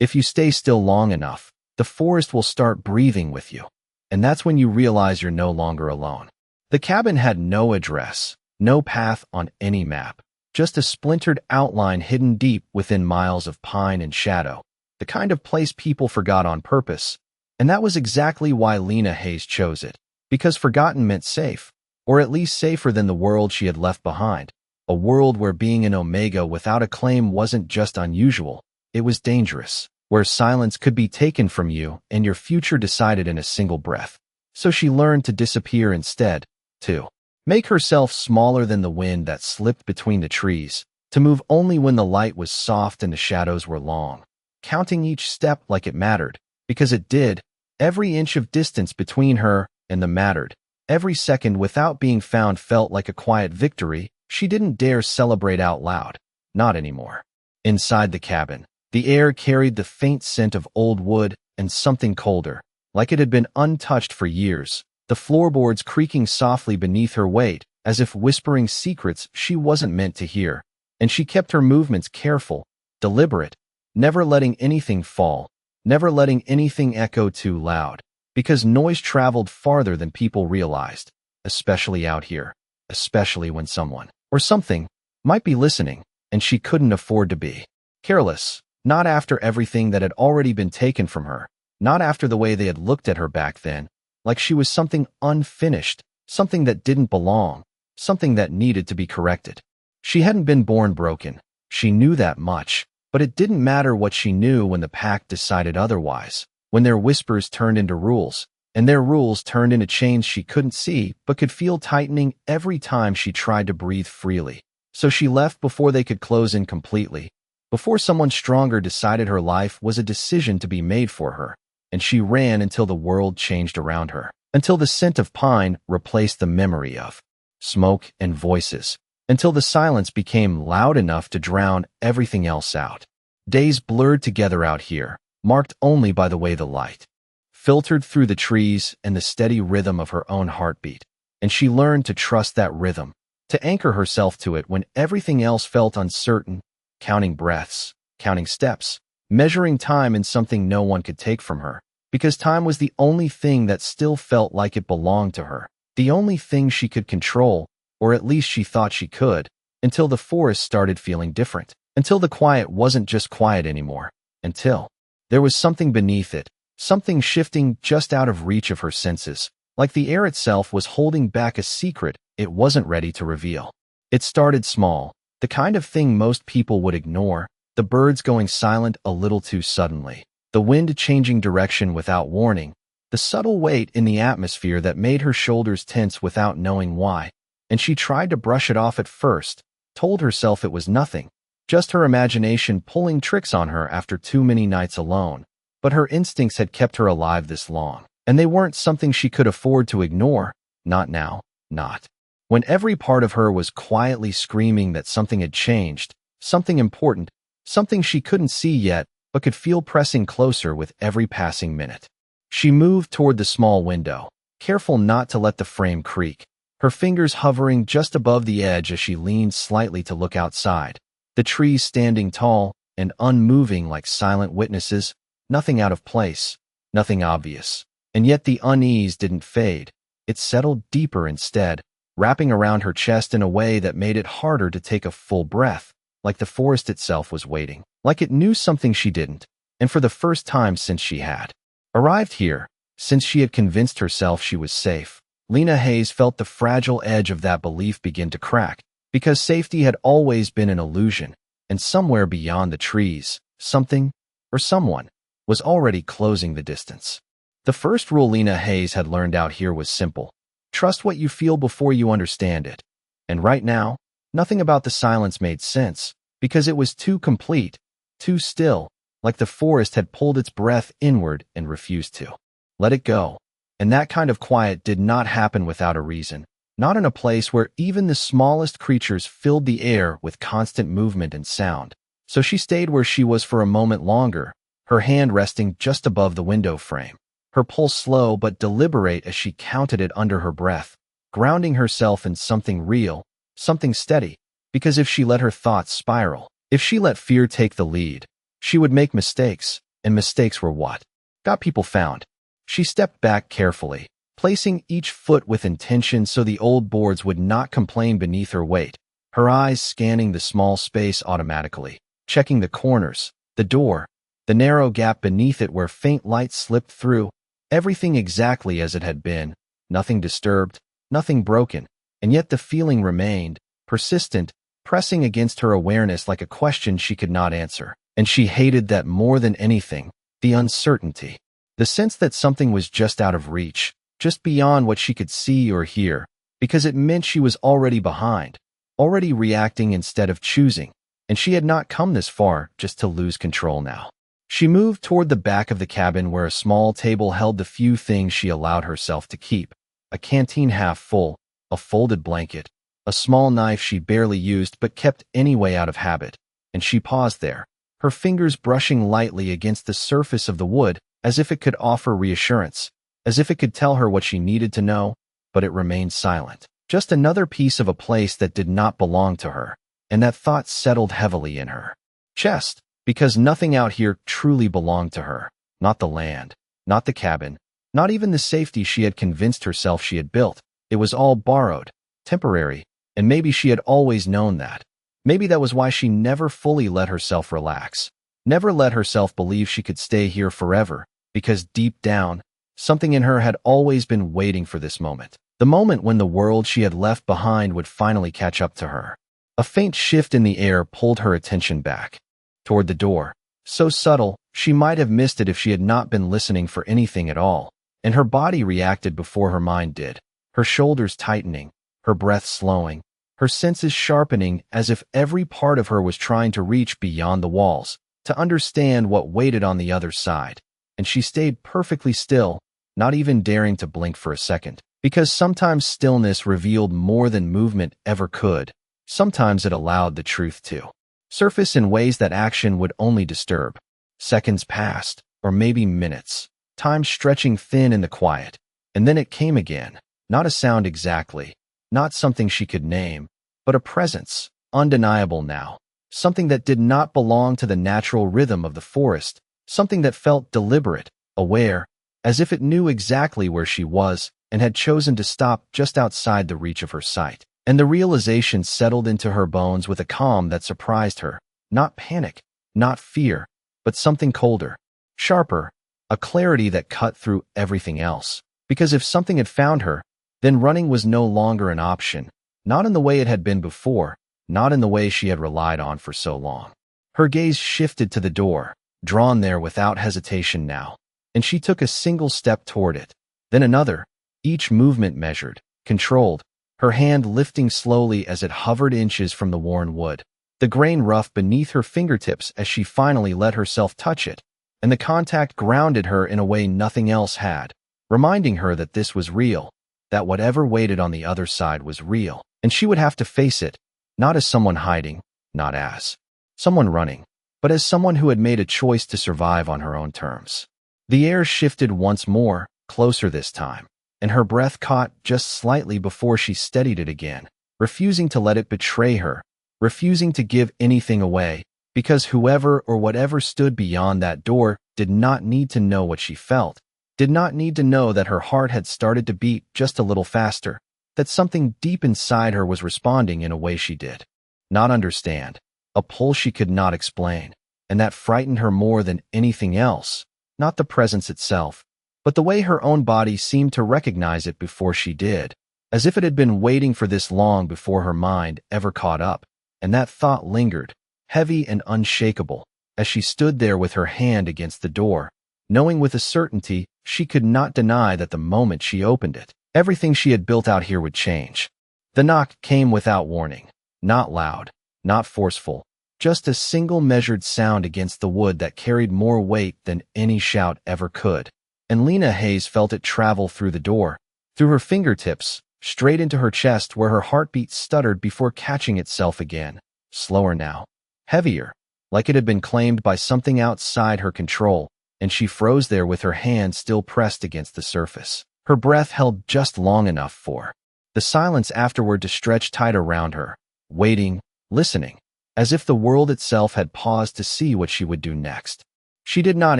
If you stay still long enough, the forest will start breathing with you. And that's when you realize you're no longer alone. The cabin had no address, no path on any map, just a splintered outline hidden deep within miles of pine and shadow, the kind of place people forgot on purpose. And that was exactly why Lena Hayes chose it, because forgotten meant safe, or at least safer than the world she had left behind, a world where being an Omega without a claim wasn't just unusual, it was dangerous, where silence could be taken from you and your future decided in a single breath. So she learned to disappear instead, to make herself smaller than the wind that slipped between the trees, to move only when the light was soft and the shadows were long, counting each step like it mattered, because it did. Every inch of distance between her and the mattered. Every second without being found felt like a quiet victory she didn't dare celebrate out loud. Not anymore. Inside the cabin, the air carried the faint scent of old wood and something colder, like it had been untouched for years, the floorboards creaking softly beneath her weight, as if whispering secrets she wasn't meant to hear. And she kept her movements careful, deliberate, never letting anything fall, never letting anything echo too loud, because noise traveled farther than people realized, especially out here, especially when someone, or something, might be listening, and she couldn't afford to be careless, not after everything that had already been taken from her, not after the way they had looked at her back then, like she was something unfinished, something that didn't belong, something that needed to be corrected. She hadn't been born broken, she knew that much, but it didn't matter what she knew when the pack decided otherwise, when their whispers turned into rules, and their rules turned into chains she couldn't see but could feel tightening every time she tried to breathe freely. So she left before they could close in completely, before someone stronger decided her life was a decision to be made for her, and she ran until the world changed around her, until the scent of pine replaced the memory of smoke and voices, until the silence became loud enough to drown everything else out. Days blurred together out here, marked only by the way the light filtered through the trees and the steady rhythm of her own heartbeat, and she learned to trust that rhythm, to anchor herself to it when everything else felt uncertain, counting breaths, counting steps, measuring time in something no one could take from her, because time was the only thing that still felt like it belonged to her, the only thing she could control, or at least she thought she could, until the forest started feeling different, until the quiet wasn't just quiet anymore, until there was something beneath it, something shifting just out of reach of her senses, like the air itself was holding back a secret it wasn't ready to reveal. It started small, the kind of thing most people would ignore, the birds going silent a little too suddenly, the wind changing direction without warning, the subtle weight in the atmosphere that made her shoulders tense without knowing why, and she tried to brush it off at first, told herself it was nothing, just her imagination pulling tricks on her after too many nights alone. But her instincts had kept her alive this long, and they weren't something she could afford to ignore, not now, not when every part of her was quietly screaming that something had changed, something important, something she couldn't see yet but could feel pressing closer with every passing minute. She moved toward the small window, careful not to let the frame creak, her fingers hovering just above the edge as she leaned slightly to look outside, the trees standing tall and unmoving like silent witnesses, nothing out of place, nothing obvious. And yet the unease didn't fade. It settled deeper instead, wrapping around her chest in a way that made it harder to take a full breath, like the forest itself was waiting, like it knew something she didn't, and for the first time since she had arrived here, since she had convinced herself she was safe, Lena Hayes felt the fragile edge of that belief begin to crack, because safety had always been an illusion, and somewhere beyond the trees, something, or someone, was already closing the distance. The first rule Lena Hayes had learned out here was simple. Trust what you feel before you understand it. And right now, nothing about the silence made sense, because it was too complete, too still, like the forest had pulled its breath inward and refused to let it go. And that kind of quiet did not happen without a reason, not in a place where even the smallest creatures filled the air with constant movement and sound. So she stayed where she was for a moment longer, her hand resting just above the window frame, her pulse slow but deliberate as she counted it under her breath, grounding herself in something real, something steady, because if she let her thoughts spiral, if she let fear take the lead, she would make mistakes, And mistakes were what got people found. She stepped back carefully, placing each foot with intention so the old boards would not complain beneath her weight, her eyes scanning the small space automatically, checking the corners, the door, the narrow gap beneath it where faint light slipped through, everything exactly as it had been, nothing disturbed, nothing broken, and yet the feeling remained, persistent, pressing against her awareness like a question she could not answer. And she hated that more than anything, the uncertainty. The sense that something was just out of reach, just beyond what she could see or hear, because it meant she was already behind, already reacting instead of choosing, and she had not come this far just to lose control now. She moved toward the back of the cabin where a small table held the few things she allowed herself to keep: a canteen half full, a folded blanket, a small knife she barely used but kept anyway out of habit, and she paused there, her fingers brushing lightly against the surface of the wood as if it could offer reassurance, as if it could tell her what she needed to know, but it remained silent. Just another piece of a place that did not belong to her, and that thought settled heavily in her chest, because nothing out here truly belonged to her. Not the land, not the cabin, not even the safety she had convinced herself she had built. It was all borrowed, temporary, and maybe she had always known that. Maybe that was why she never fully let herself relax, never let herself believe she could stay here forever, because deep down, something in her had always been waiting for this moment. The moment when the world she had left behind would finally catch up to her. A faint shift in the air pulled her attention back, toward the door, so subtle she might have missed it if she had not been listening for anything at all, and her body reacted before her mind did, her shoulders tightening, her breath slowing, her senses sharpening as if every part of her was trying to reach beyond the walls, to understand what waited on the other side. And she stayed perfectly still, not even daring to blink for a second, because sometimes stillness revealed more than movement ever could. Sometimes it allowed the truth to surface in ways that action would only disturb. Seconds passed, or maybe minutes, time stretching thin in the quiet, and then it came again. Not a sound exactly, not something she could name, but a presence, undeniable now, something that did not belong to the natural rhythm of the forest, something that felt deliberate, aware, as if it knew exactly where she was and had chosen to stop just outside the reach of her sight. And the realization settled into her bones with a calm that surprised her, not panic, not fear, but something colder, sharper, a clarity that cut through everything else. Because if something had found her, then running was no longer an option, not in the way it had been before, not in the way she had relied on for so long. Her gaze shifted to the door, drawn there without hesitation now, and she took a single step toward it, then another, each movement measured, controlled, her hand lifting slowly as it hovered inches from the worn wood, the grain rough beneath her fingertips as she finally let herself touch it, and the contact grounded her in a way nothing else had, reminding her that this was real, that whatever waited on the other side was real, and she would have to face it, not as someone hiding, not as someone running, but as someone who had made a choice to survive on her own terms. The air shifted once more, closer this time, and her breath caught just slightly before she steadied it again, refusing to let it betray her, refusing to give anything away, because whoever or whatever stood beyond that door did not need to know what she felt, did not need to know that her heart had started to beat just a little faster, that something deep inside her was responding in a way she did not understand, a pull she could not explain, and that frightened her more than anything else, not the presence itself, but the way her own body seemed to recognize it before she did, as if it had been waiting for this long before her mind ever caught up, and that thought lingered, heavy and unshakable, as she stood there with her hand against the door, knowing with a certainty she could not deny that the moment she opened it, everything she had built out here would change. The knock came without warning, not loud, not forceful, just a single measured sound against the wood that carried more weight than any shout ever could. And Lena Hayes felt it travel through the door, through her fingertips, straight into her chest where her heartbeat stuttered before catching itself again, slower now, heavier, like it had been claimed by something outside her control, and she froze there with her hand still pressed against the surface. Her breath held just long enough for the silence afterward to stretch tight around her, waiting, listening, as if the world itself had paused to see what she would do next. She did not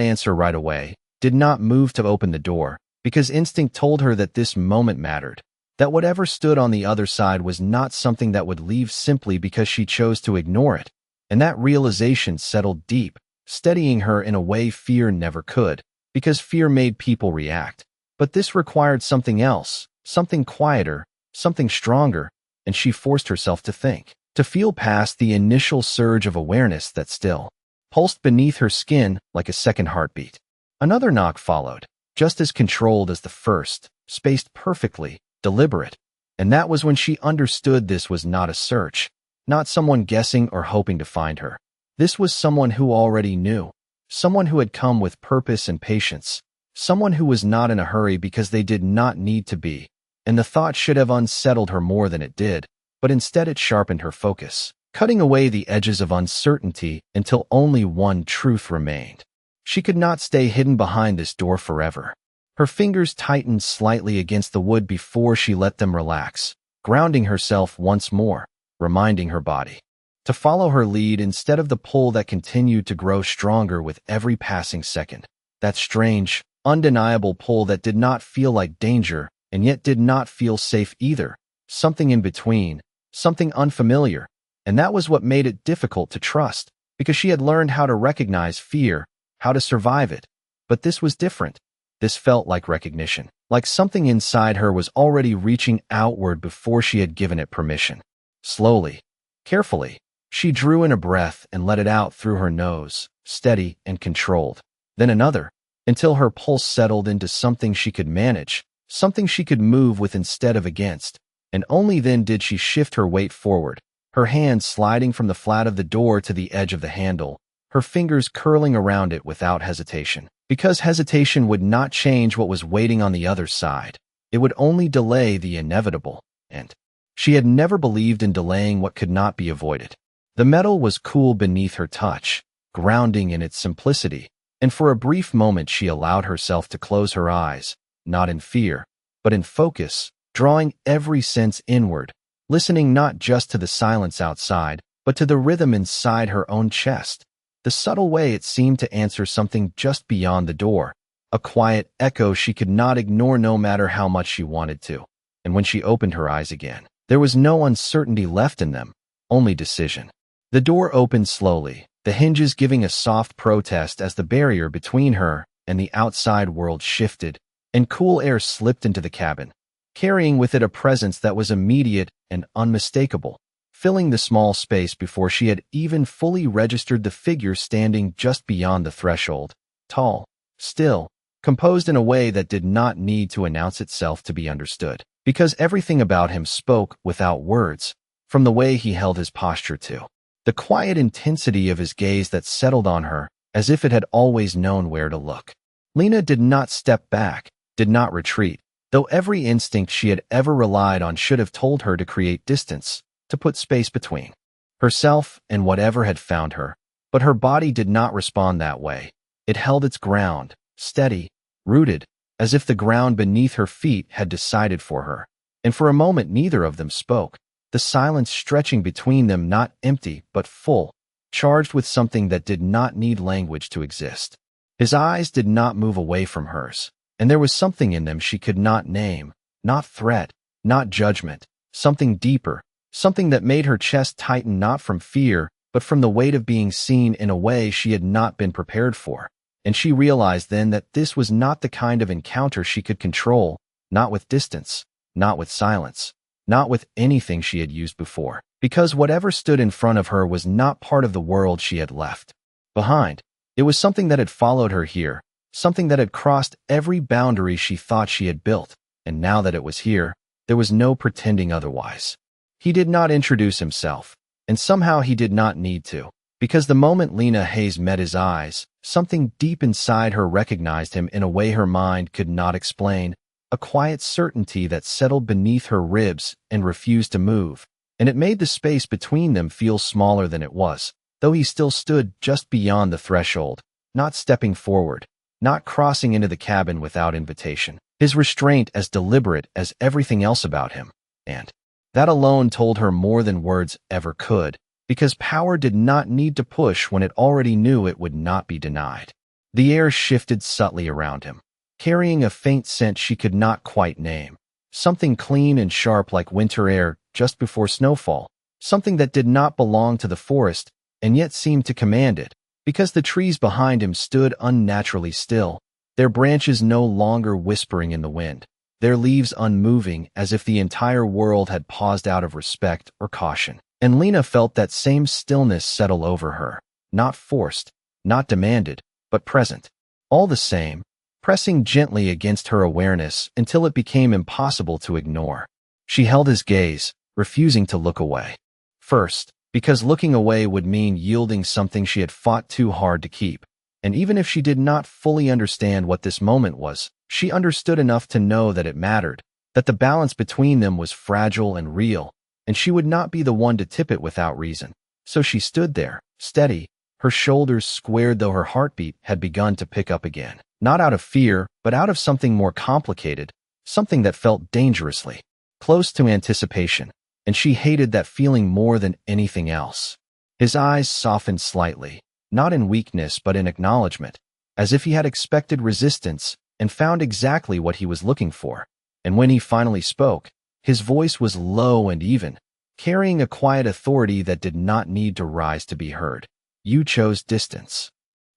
answer right away, did not move to open the door, because instinct told her that this moment mattered, that whatever stood on the other side was not something that would leave simply because she chose to ignore it. And that realization settled deep, steadying her in a way fear never could, because fear made people react. But this required something else, something quieter, something stronger, and she forced herself to think, to feel past the initial surge of awareness that still pulsed beneath her skin like a second heartbeat. Another knock followed, just as controlled as the first, spaced perfectly, deliberate. And that was when she understood this was not a search, not someone guessing or hoping to find her. This was someone who already knew, someone who had come with purpose and patience, someone who was not in a hurry because they did not need to be. And the thought should have unsettled her more than it did, but instead it sharpened her focus, cutting away the edges of uncertainty until only one truth remained. She could not stay hidden behind this door forever. Her fingers tightened slightly against the wood before she let them relax, grounding herself once more, reminding her body to follow her lead instead of the pull that continued to grow stronger with every passing second. That strange, undeniable pull that did not feel like danger and yet did not feel safe either, something in between, something unfamiliar. And that was what made it difficult to trust, because she had learned how to recognize fear, how to survive it. But this was different. This felt like recognition, like something inside her was already reaching outward before she had given it permission. Slowly, carefully, she drew in a breath and let it out through her nose, steady and controlled. Then another, until her pulse settled into something she could manage, something she could move with instead of against. And only then did she shift her weight forward, her hand sliding from the flat of the door to the edge of the handle, her fingers curling around it without hesitation. Because hesitation would not change what was waiting on the other side. It would only delay the inevitable, and she had never believed in delaying what could not be avoided. The metal was cool beneath her touch, grounding in its simplicity, and for a brief moment she allowed herself to close her eyes, not in fear, but in focus, drawing every sense inward, listening not just to the silence outside, but to the rhythm inside her own chest. The subtle way it seemed to answer something just beyond the door, a quiet echo she could not ignore no matter how much she wanted to. And when she opened her eyes again, there was no uncertainty left in them, only decision. The door opened slowly, the hinges giving a soft protest as the barrier between her and the outside world shifted, and cool air slipped into the cabin, carrying with it a presence that was immediate and unmistakable, filling the small space before she had even fully registered the figure standing just beyond the threshold, tall, still, composed in a way that did not need to announce itself to be understood, because everything about him spoke without words, from the way he held his posture to the quiet intensity of his gaze that settled on her as if it had always known where to look. Lena did not step back, did not retreat, though every instinct she had ever relied on should have told her to create distance, to put space between herself and whatever had found her. But her body did not respond that way. It held its ground, steady, rooted, as if the ground beneath her feet had decided for her. And for a moment neither of them spoke, the silence stretching between them not empty but full, charged with something that did not need language to exist. His eyes did not move away from hers, and there was something in them she could not name, not threat, not judgment, something deeper, something that made her chest tighten not from fear, but from the weight of being seen in a way she had not been prepared for. And she realized then that this was not the kind of encounter she could control, not with distance, not with silence, not with anything she had used before, because whatever stood in front of her was not part of the world she had left behind. It was something that had followed her here, something that had crossed every boundary she thought she had built, and now that it was here, there was no pretending otherwise. He did not introduce himself, and somehow he did not need to, because the moment Lena Hayes met his eyes, something deep inside her recognized him in a way her mind could not explain, a quiet certainty that settled beneath her ribs and refused to move, and it made the space between them feel smaller than it was, though he still stood just beyond the threshold, not stepping forward, not crossing into the cabin without invitation, his restraint as deliberate as everything else about him, and that alone told her more than words ever could, because power did not need to push when it already knew it would not be denied. The air shifted subtly around him, carrying a faint scent she could not quite name. Something clean and sharp like winter air just before snowfall. Something that did not belong to the forest and yet seemed to command it, because the trees behind him stood unnaturally still, their branches no longer whispering in the wind, their leaves unmoving as if the entire world had paused out of respect or caution. And Lena felt that same stillness settle over her, not forced, not demanded, but present. All the same, pressing gently against her awareness until it became impossible to ignore. She held his gaze, refusing to look away. First, because looking away would mean yielding something she had fought too hard to keep. And even if she did not fully understand what this moment was, she understood enough to know that it mattered, that the balance between them was fragile and real, and she would not be the one to tip it without reason. So she stood there, steady, her shoulders squared though her heartbeat had begun to pick up again. Not out of fear, but out of something more complicated, something that felt dangerously close to anticipation, and she hated that feeling more than anything else. His eyes softened slightly, not in weakness but in acknowledgement, as if he had expected resistance and found exactly what he was looking for. And when he finally spoke, his voice was low and even, carrying a quiet authority that did not need to rise to be heard. You chose distance.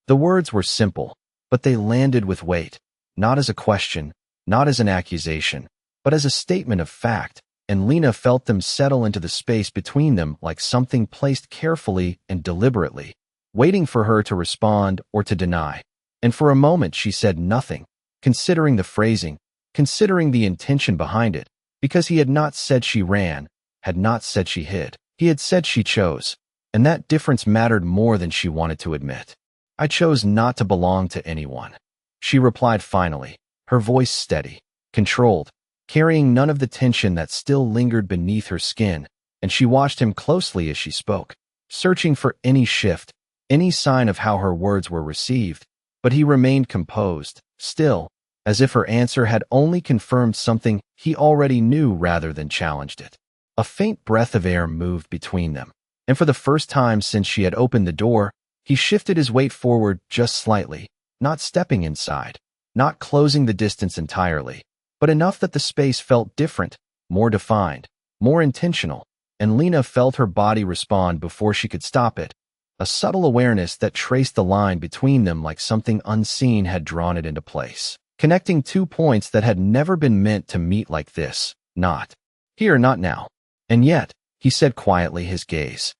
The words were simple, but they landed with weight, not as a question, not as an accusation, but as a statement of fact, and Lena felt them settle into the space between them like something placed carefully and deliberately, waiting for her to respond or to deny. And for a moment she said nothing, considering the phrasing, considering the intention behind it, because he had not said she ran, had not said she hid. He had said she chose, and that difference mattered more than she wanted to admit. I chose not to belong to anyone, she replied finally, her voice steady, controlled, carrying none of the tension that still lingered beneath her skin, and she watched him closely as she spoke, searching for any shift, any sign of how her words were received, but he remained composed, still, as if her answer had only confirmed something he already knew rather than challenged it. A faint breath of air moved between them, and for the first time since she had opened the door, he shifted his weight forward just slightly, not stepping inside, not closing the distance entirely, but enough that the space felt different, more defined, more intentional, and Lena felt her body respond before she could stop it, a subtle awareness that traced the line between them like something unseen had drawn it into place, connecting two points that had never been meant to meet like this, not here, not now. And yet, he said quietly, his gaze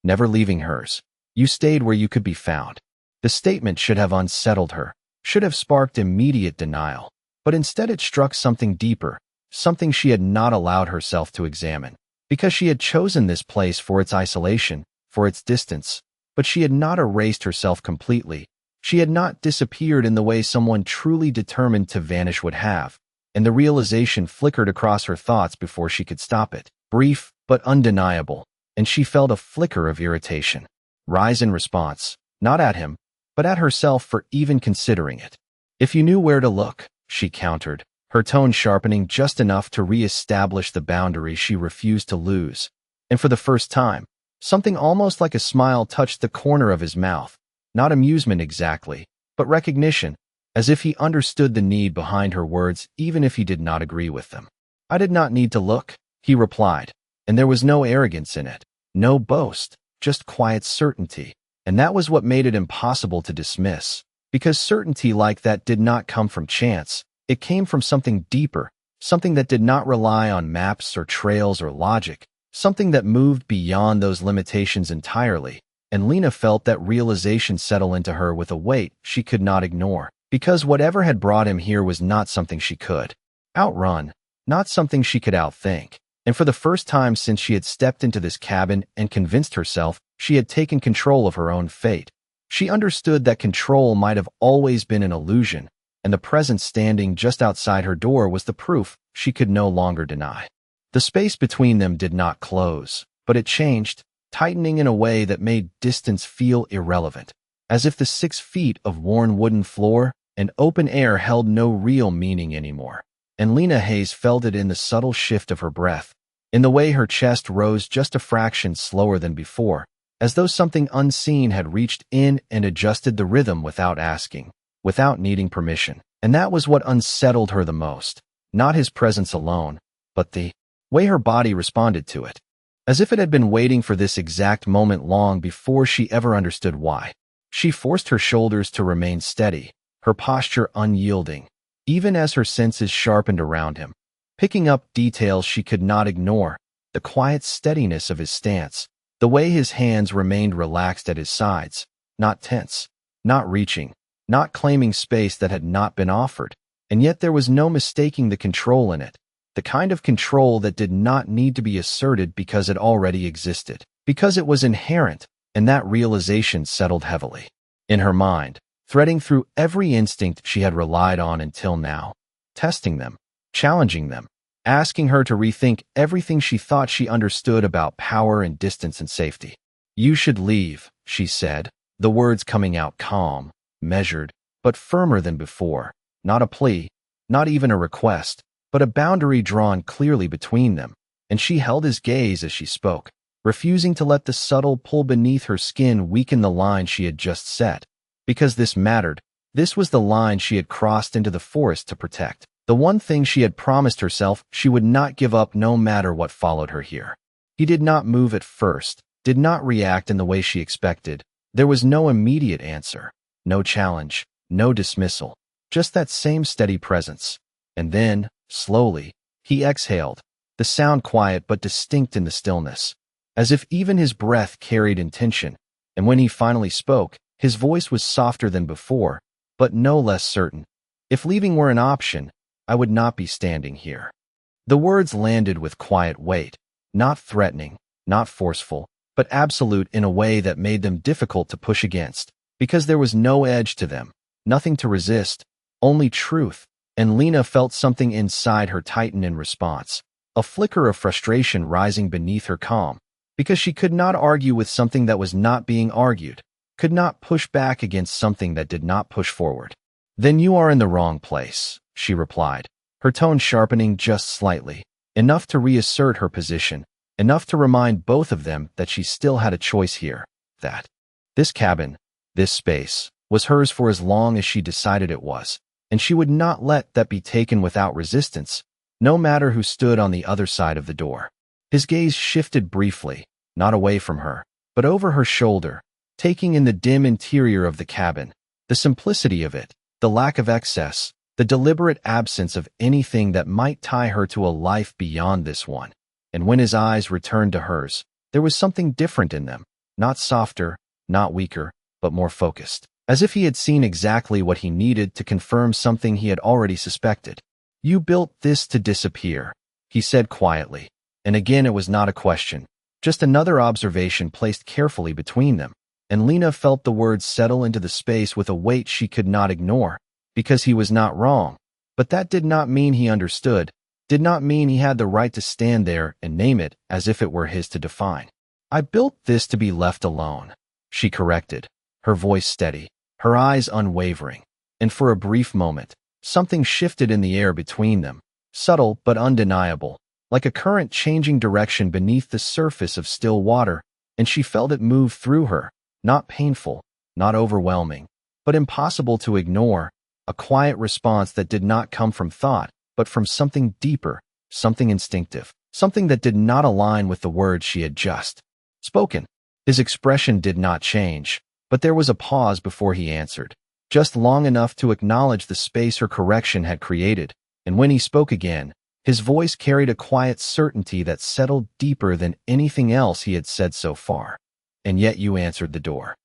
never leaving hers, you stayed where you could be found. The statement should have unsettled her, should have sparked immediate denial, but instead it struck something deeper, something she had not allowed herself to examine, because she had chosen this place for its isolation, for its distance, but she had not erased herself completely. She had not disappeared in the way someone truly determined to vanish would have, and the realization flickered across her thoughts before she could stop it, brief but undeniable, and she felt a flicker of irritation rise in response, not at him, but at herself for even considering it. If you knew where to look, she countered, her tone sharpening just enough to re-establish the boundary she refused to lose. And for the first time, something almost like a smile touched the corner of his mouth, not amusement exactly, but recognition, as if he understood the need behind her words even if he did not agree with them. I did not need to look, he replied, and there was no arrogance in it, no boast, just quiet certainty. And that was what made it impossible to dismiss, because certainty like that did not come from chance. It came from something deeper, something that did not rely on maps or trails or logic, something that moved beyond those limitations entirely. And Lena felt that realization settle into her with a weight she could not ignore, because whatever had brought him here was not something she could outrun, not something she could outthink. And for the first time since she had stepped into this cabin and convinced herself she had taken control of her own fate, she understood that control might have always been an illusion, and the presence standing just outside her door was the proof she could no longer deny. The space between them did not close, but it changed, tightening in a way that made distance feel irrelevant, as if the 6 feet of worn wooden floor and open air held no real meaning anymore. And Lena Hayes felt it in the subtle shift of her breath, in the way her chest rose just a fraction slower than before, as though something unseen had reached in and adjusted the rhythm without asking. without needing permission. And that was what unsettled her the most. Not his presence alone, but the way her body responded to it. As if it had been waiting for this exact moment long before she ever understood why. She forced her shoulders to remain steady, her posture unyielding, even as her senses sharpened around him, picking up details she could not ignore, the quiet steadiness of his stance, the way his hands remained relaxed at his sides, not tense, not reaching, not claiming space that had not been offered, and yet there was no mistaking the control in it, the kind of control that did not need to be asserted because it already existed, because it was inherent, and that realization settled heavily in her mind, threading through every instinct she had relied on until now, testing them, challenging them, asking her to rethink everything she thought she understood about power and distance and safety. "You should leave," she said, the words coming out calm, measured, but firmer than before. Not a plea, not even a request, but a boundary drawn clearly between them, and she held his gaze as she spoke, refusing to let the subtle pull beneath her skin weaken the line she had just set. Because this mattered, this was the line she had crossed into the forest to protect. The one thing she had promised herself she would not give up no matter what followed her here. He did not move at first, did not react in the way she expected. There was no immediate answer, no challenge, no dismissal, just that same steady presence. And then, slowly, he exhaled, the sound quiet but distinct in the stillness, as if even his breath carried intention, and when he finally spoke, his voice was softer than before, but no less certain. "If leaving were an option, I would not be standing here." The words landed with quiet weight, not threatening, not forceful, but absolute in a way that made them difficult to push against, because there was no edge to them, nothing to resist, only truth, and Lena felt something inside her tighten in response, a flicker of frustration rising beneath her calm, because she could not argue with something that was not being argued, could not push back against something that did not push forward. "Then you are in the wrong place," she replied, her tone sharpening just slightly, enough to reassert her position, enough to remind both of them that she still had a choice here, that this cabin, this space, was hers for as long as she decided it was, and she would not let that be taken without resistance, no matter who stood on the other side of the door. His gaze shifted briefly, not away from her, but over her shoulder, taking in the dim interior of the cabin, the simplicity of it, the lack of excess, the deliberate absence of anything that might tie her to a life beyond this one. And when his eyes returned to hers, there was something different in them, not softer, not weaker, but more focused, as if he had seen exactly what he needed to confirm something he had already suspected. "You built this to disappear," he said quietly, and again it was not a question, just another observation placed carefully between them, and Lena felt the words settle into the space with a weight she could not ignore, because he was not wrong, but that did not mean he understood, did not mean he had the right to stand there and name it as if it were his to define. "I built this to be left alone," she corrected, her voice steady, her eyes unwavering, and for a brief moment, something shifted in the air between them, subtle but undeniable, like a current changing direction beneath the surface of still water, and she felt it move through her, not painful, not overwhelming, but impossible to ignore, a quiet response that did not come from thought, but from something deeper, something instinctive, something that did not align with the words she had just spoken. His expression did not change, but there was a pause before he answered, just long enough to acknowledge the space her correction had created, and when he spoke again, his voice carried a quiet certainty that settled deeper than anything else he had said so far. "And yet you answered the door."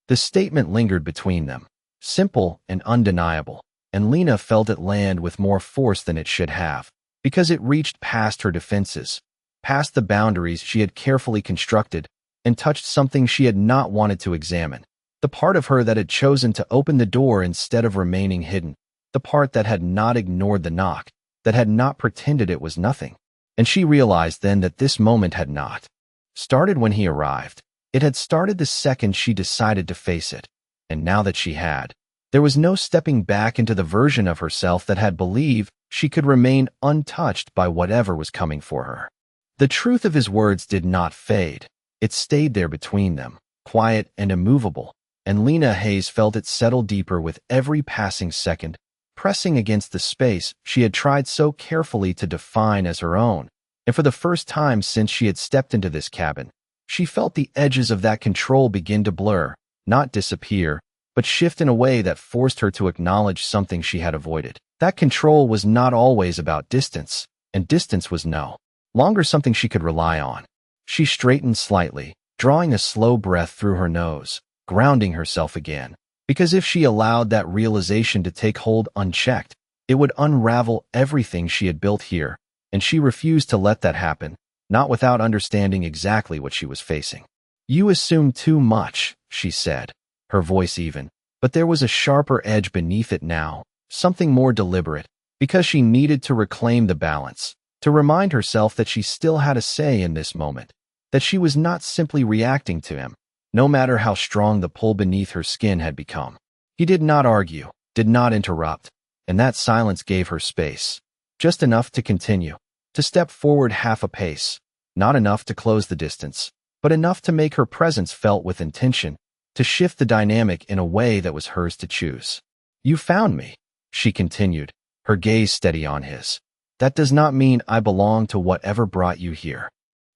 The statement lingered between them, simple and undeniable, and Lena felt it land with more force than it should have, because it reached past her defenses, past the boundaries she had carefully constructed, and touched something she had not wanted to examine, the part of her that had chosen to open the door instead of remaining hidden, the part that had not ignored the knock, that had not pretended it was nothing. And she realized then that this moment had not started when he arrived. It had started the second she decided to face it, and now that she had, there was no stepping back into the version of herself that had believed she could remain untouched by whatever was coming for her. The truth of his words did not fade. It stayed there between them, quiet and immovable, and Lena Hayes felt it settle deeper with every passing second, pressing against the space she had tried so carefully to define as her own. And for the first time since she had stepped into this cabin, she felt the edges of that control begin to blur, not disappear, but shift in a way that forced her to acknowledge something she had avoided. That control was not always about distance, and distance was no longer something she could rely on. She straightened slightly, drawing a slow breath through her nose, grounding herself again, because if she allowed that realization to take hold unchecked, it would unravel everything she had built here, and she refused to let that happen, not without understanding exactly what she was facing. "You assume too much," she said, her voice even, but there was a sharper edge beneath it now, something more deliberate, because she needed to reclaim the balance, to remind herself that she still had a say in this moment, that she was not simply reacting to him, no matter how strong the pull beneath her skin had become. He did not argue, did not interrupt, and that silence gave her space, just enough to continue, to step forward half a pace, not enough to close the distance, but enough to make her presence felt with intention, to shift the dynamic in a way that was hers to choose. "You found me," she continued, her gaze steady on his. "That does not mean I belong to whatever brought you here."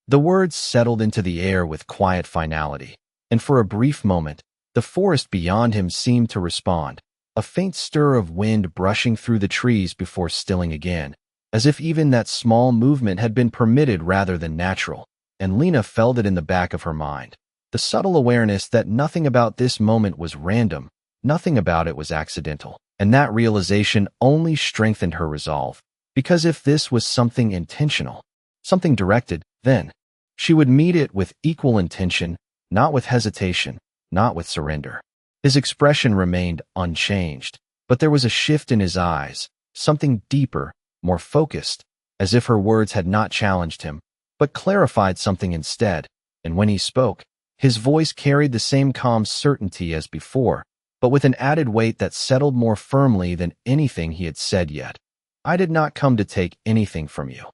The words settled into the air with quiet finality, and for a brief moment, the forest beyond him seemed to respond, a faint stir of wind brushing through the trees before stilling again, as if even that small movement had been permitted rather than natural, and Lena felt it in the back of her mind. The subtle awareness that nothing about this moment was random, nothing about it was accidental, and that realization only strengthened her resolve, because if this was something intentional, something directed, then she would meet it with equal intention, not with hesitation, not with surrender. His expression remained unchanged, but there was a shift in his eyes, something deeper, more focused, as if her words had not challenged him, but clarified something instead, and when he spoke, his voice carried the same calm certainty as before, but with an added weight that settled more firmly than anything he had said yet. "I did not come to take anything from you."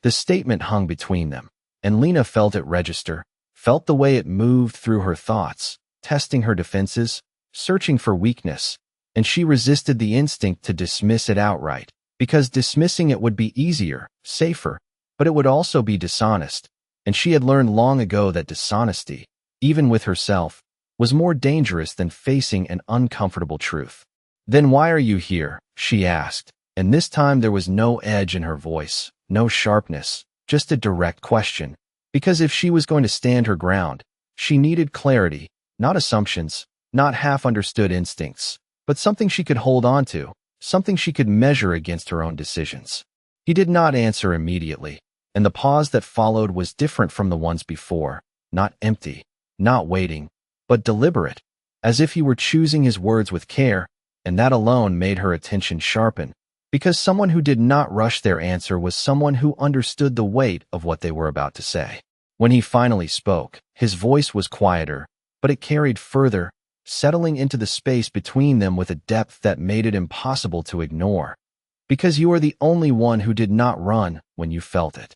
The statement hung between them, and Lena felt it register, felt the way it moved through her thoughts, testing her defenses, searching for weakness, and she resisted the instinct to dismiss it outright, because dismissing it would be easier, safer, but it would also be dishonest, and she had learned long ago that dishonesty, even with herself, was more dangerous than facing an uncomfortable truth. "Then why are you here?" she asked, and this time there was no edge in her voice, no sharpness, just a direct question, because if she was going to stand her ground, she needed clarity, not assumptions, not half-understood instincts, but something she could hold on to, something she could measure against her own decisions. He did not answer immediately, and the pause that followed was different from the ones before, not empty, not waiting, but deliberate, as if he were choosing his words with care, and that alone made her attention sharpen, because someone who did not rush their answer was someone who understood the weight of what they were about to say. When he finally spoke, his voice was quieter, but it carried further, settling into the space between them with a depth that made it impossible to ignore. "Because you are the only one who did not run when you felt it."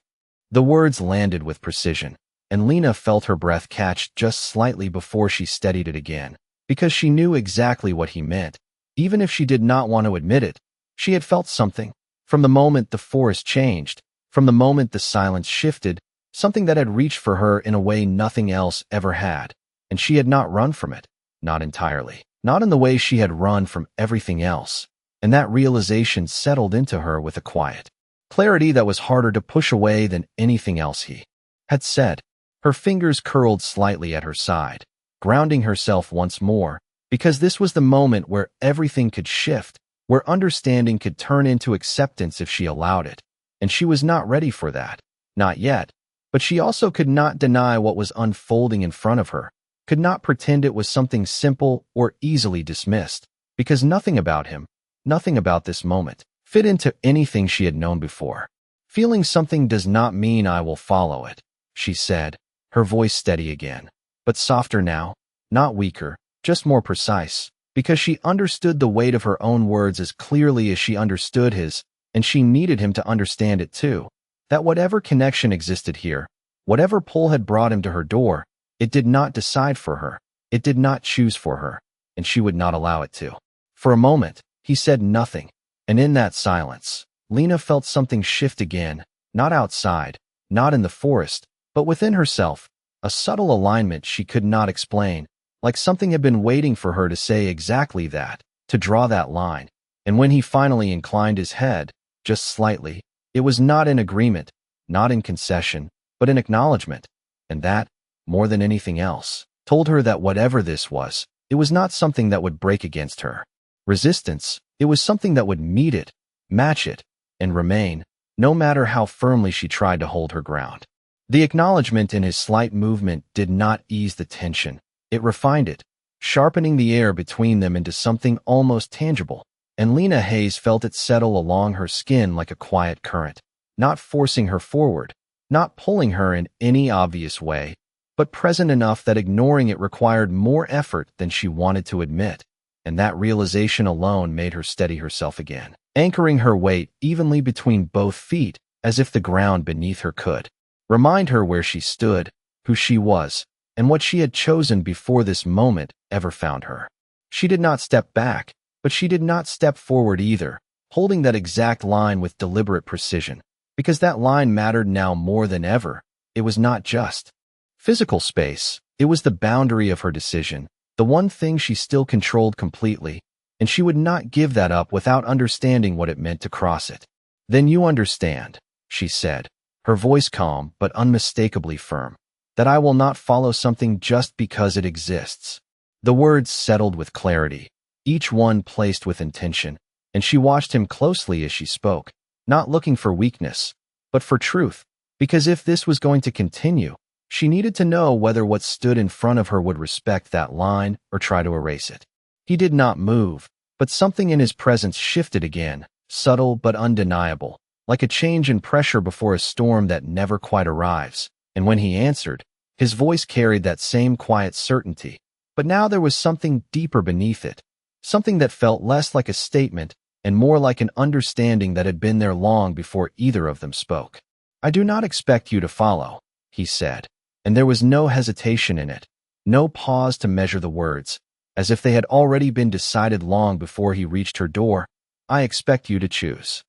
The words landed with precision, and Lena felt her breath catch just slightly before she steadied it again, because she knew exactly what he meant. Even if she did not want to admit it, she had felt something. From the moment the forest changed, from the moment the silence shifted, something that had reached for her in a way nothing else ever had, and she had not run from it, not entirely, not in the way she had run from everything else, and that realization settled into her with a quiet clarity that was harder to push away than anything else he had said. Her fingers curled slightly at her side, grounding herself once more, because this was the moment where everything could shift, where understanding could turn into acceptance if she allowed it, and she was not ready for that, not yet, but she also could not deny what was unfolding in front of her, could not pretend it was something simple or easily dismissed, because nothing about him, nothing about this moment, fit into anything she had known before. "Feeling something does not mean I will follow it," she said, her voice steady again, but softer now, not weaker, just more precise, because she understood the weight of her own words as clearly as she understood his, and she needed him to understand it too, that whatever connection existed here, whatever pull had brought him to her door, it did not decide for her, it did not choose for her, and she would not allow it to. For a moment, he said nothing, and in that silence, Lena felt something shift again, not outside, not in the forest, but within herself, a subtle alignment she could not explain, like something had been waiting for her to say exactly that, to draw that line. And when he finally inclined his head, just slightly, it was not in agreement, not in concession, but in acknowledgement. And that, more than anything else, told her that whatever this was, it was not something that would break against her resistance. It was something that would meet it, match it, and remain, no matter how firmly she tried to hold her ground. The acknowledgement in his slight movement did not ease the tension. It refined it, sharpening the air between them into something almost tangible, and Lena Hayes felt it settle along her skin like a quiet current, not forcing her forward, not pulling her in any obvious way, but present enough that ignoring it required more effort than she wanted to admit. And that realization alone made her steady herself again, anchoring her weight evenly between both feet as if the ground beneath her could remind her where she stood, who she was, and what she had chosen before this moment ever found her. She did not step back, but she did not step forward either, holding that exact line with deliberate precision, because that line mattered now more than ever. It was not just physical space, it was the boundary of her decision, the one thing she still controlled completely, and she would not give that up without understanding what it meant to cross it. "Then you understand," she said, her voice calm but unmistakably firm, "that I will not follow something just because it exists." The words settled with clarity, each one placed with intention, and she watched him closely as she spoke, not looking for weakness, but for truth, because if this was going to continue, she needed to know whether what stood in front of her would respect that line or try to erase it. He did not move, but something in his presence shifted again, subtle but undeniable, like a change in pressure before a storm that never quite arrives. And when he answered, his voice carried that same quiet certainty, but now there was something deeper beneath it, something that felt less like a statement and more like an understanding that had been there long before either of them spoke. "I do not expect you to follow," he said, and there was no hesitation in it, no pause to measure the words, as if they had already been decided long before he reached her door. "I expect you to choose."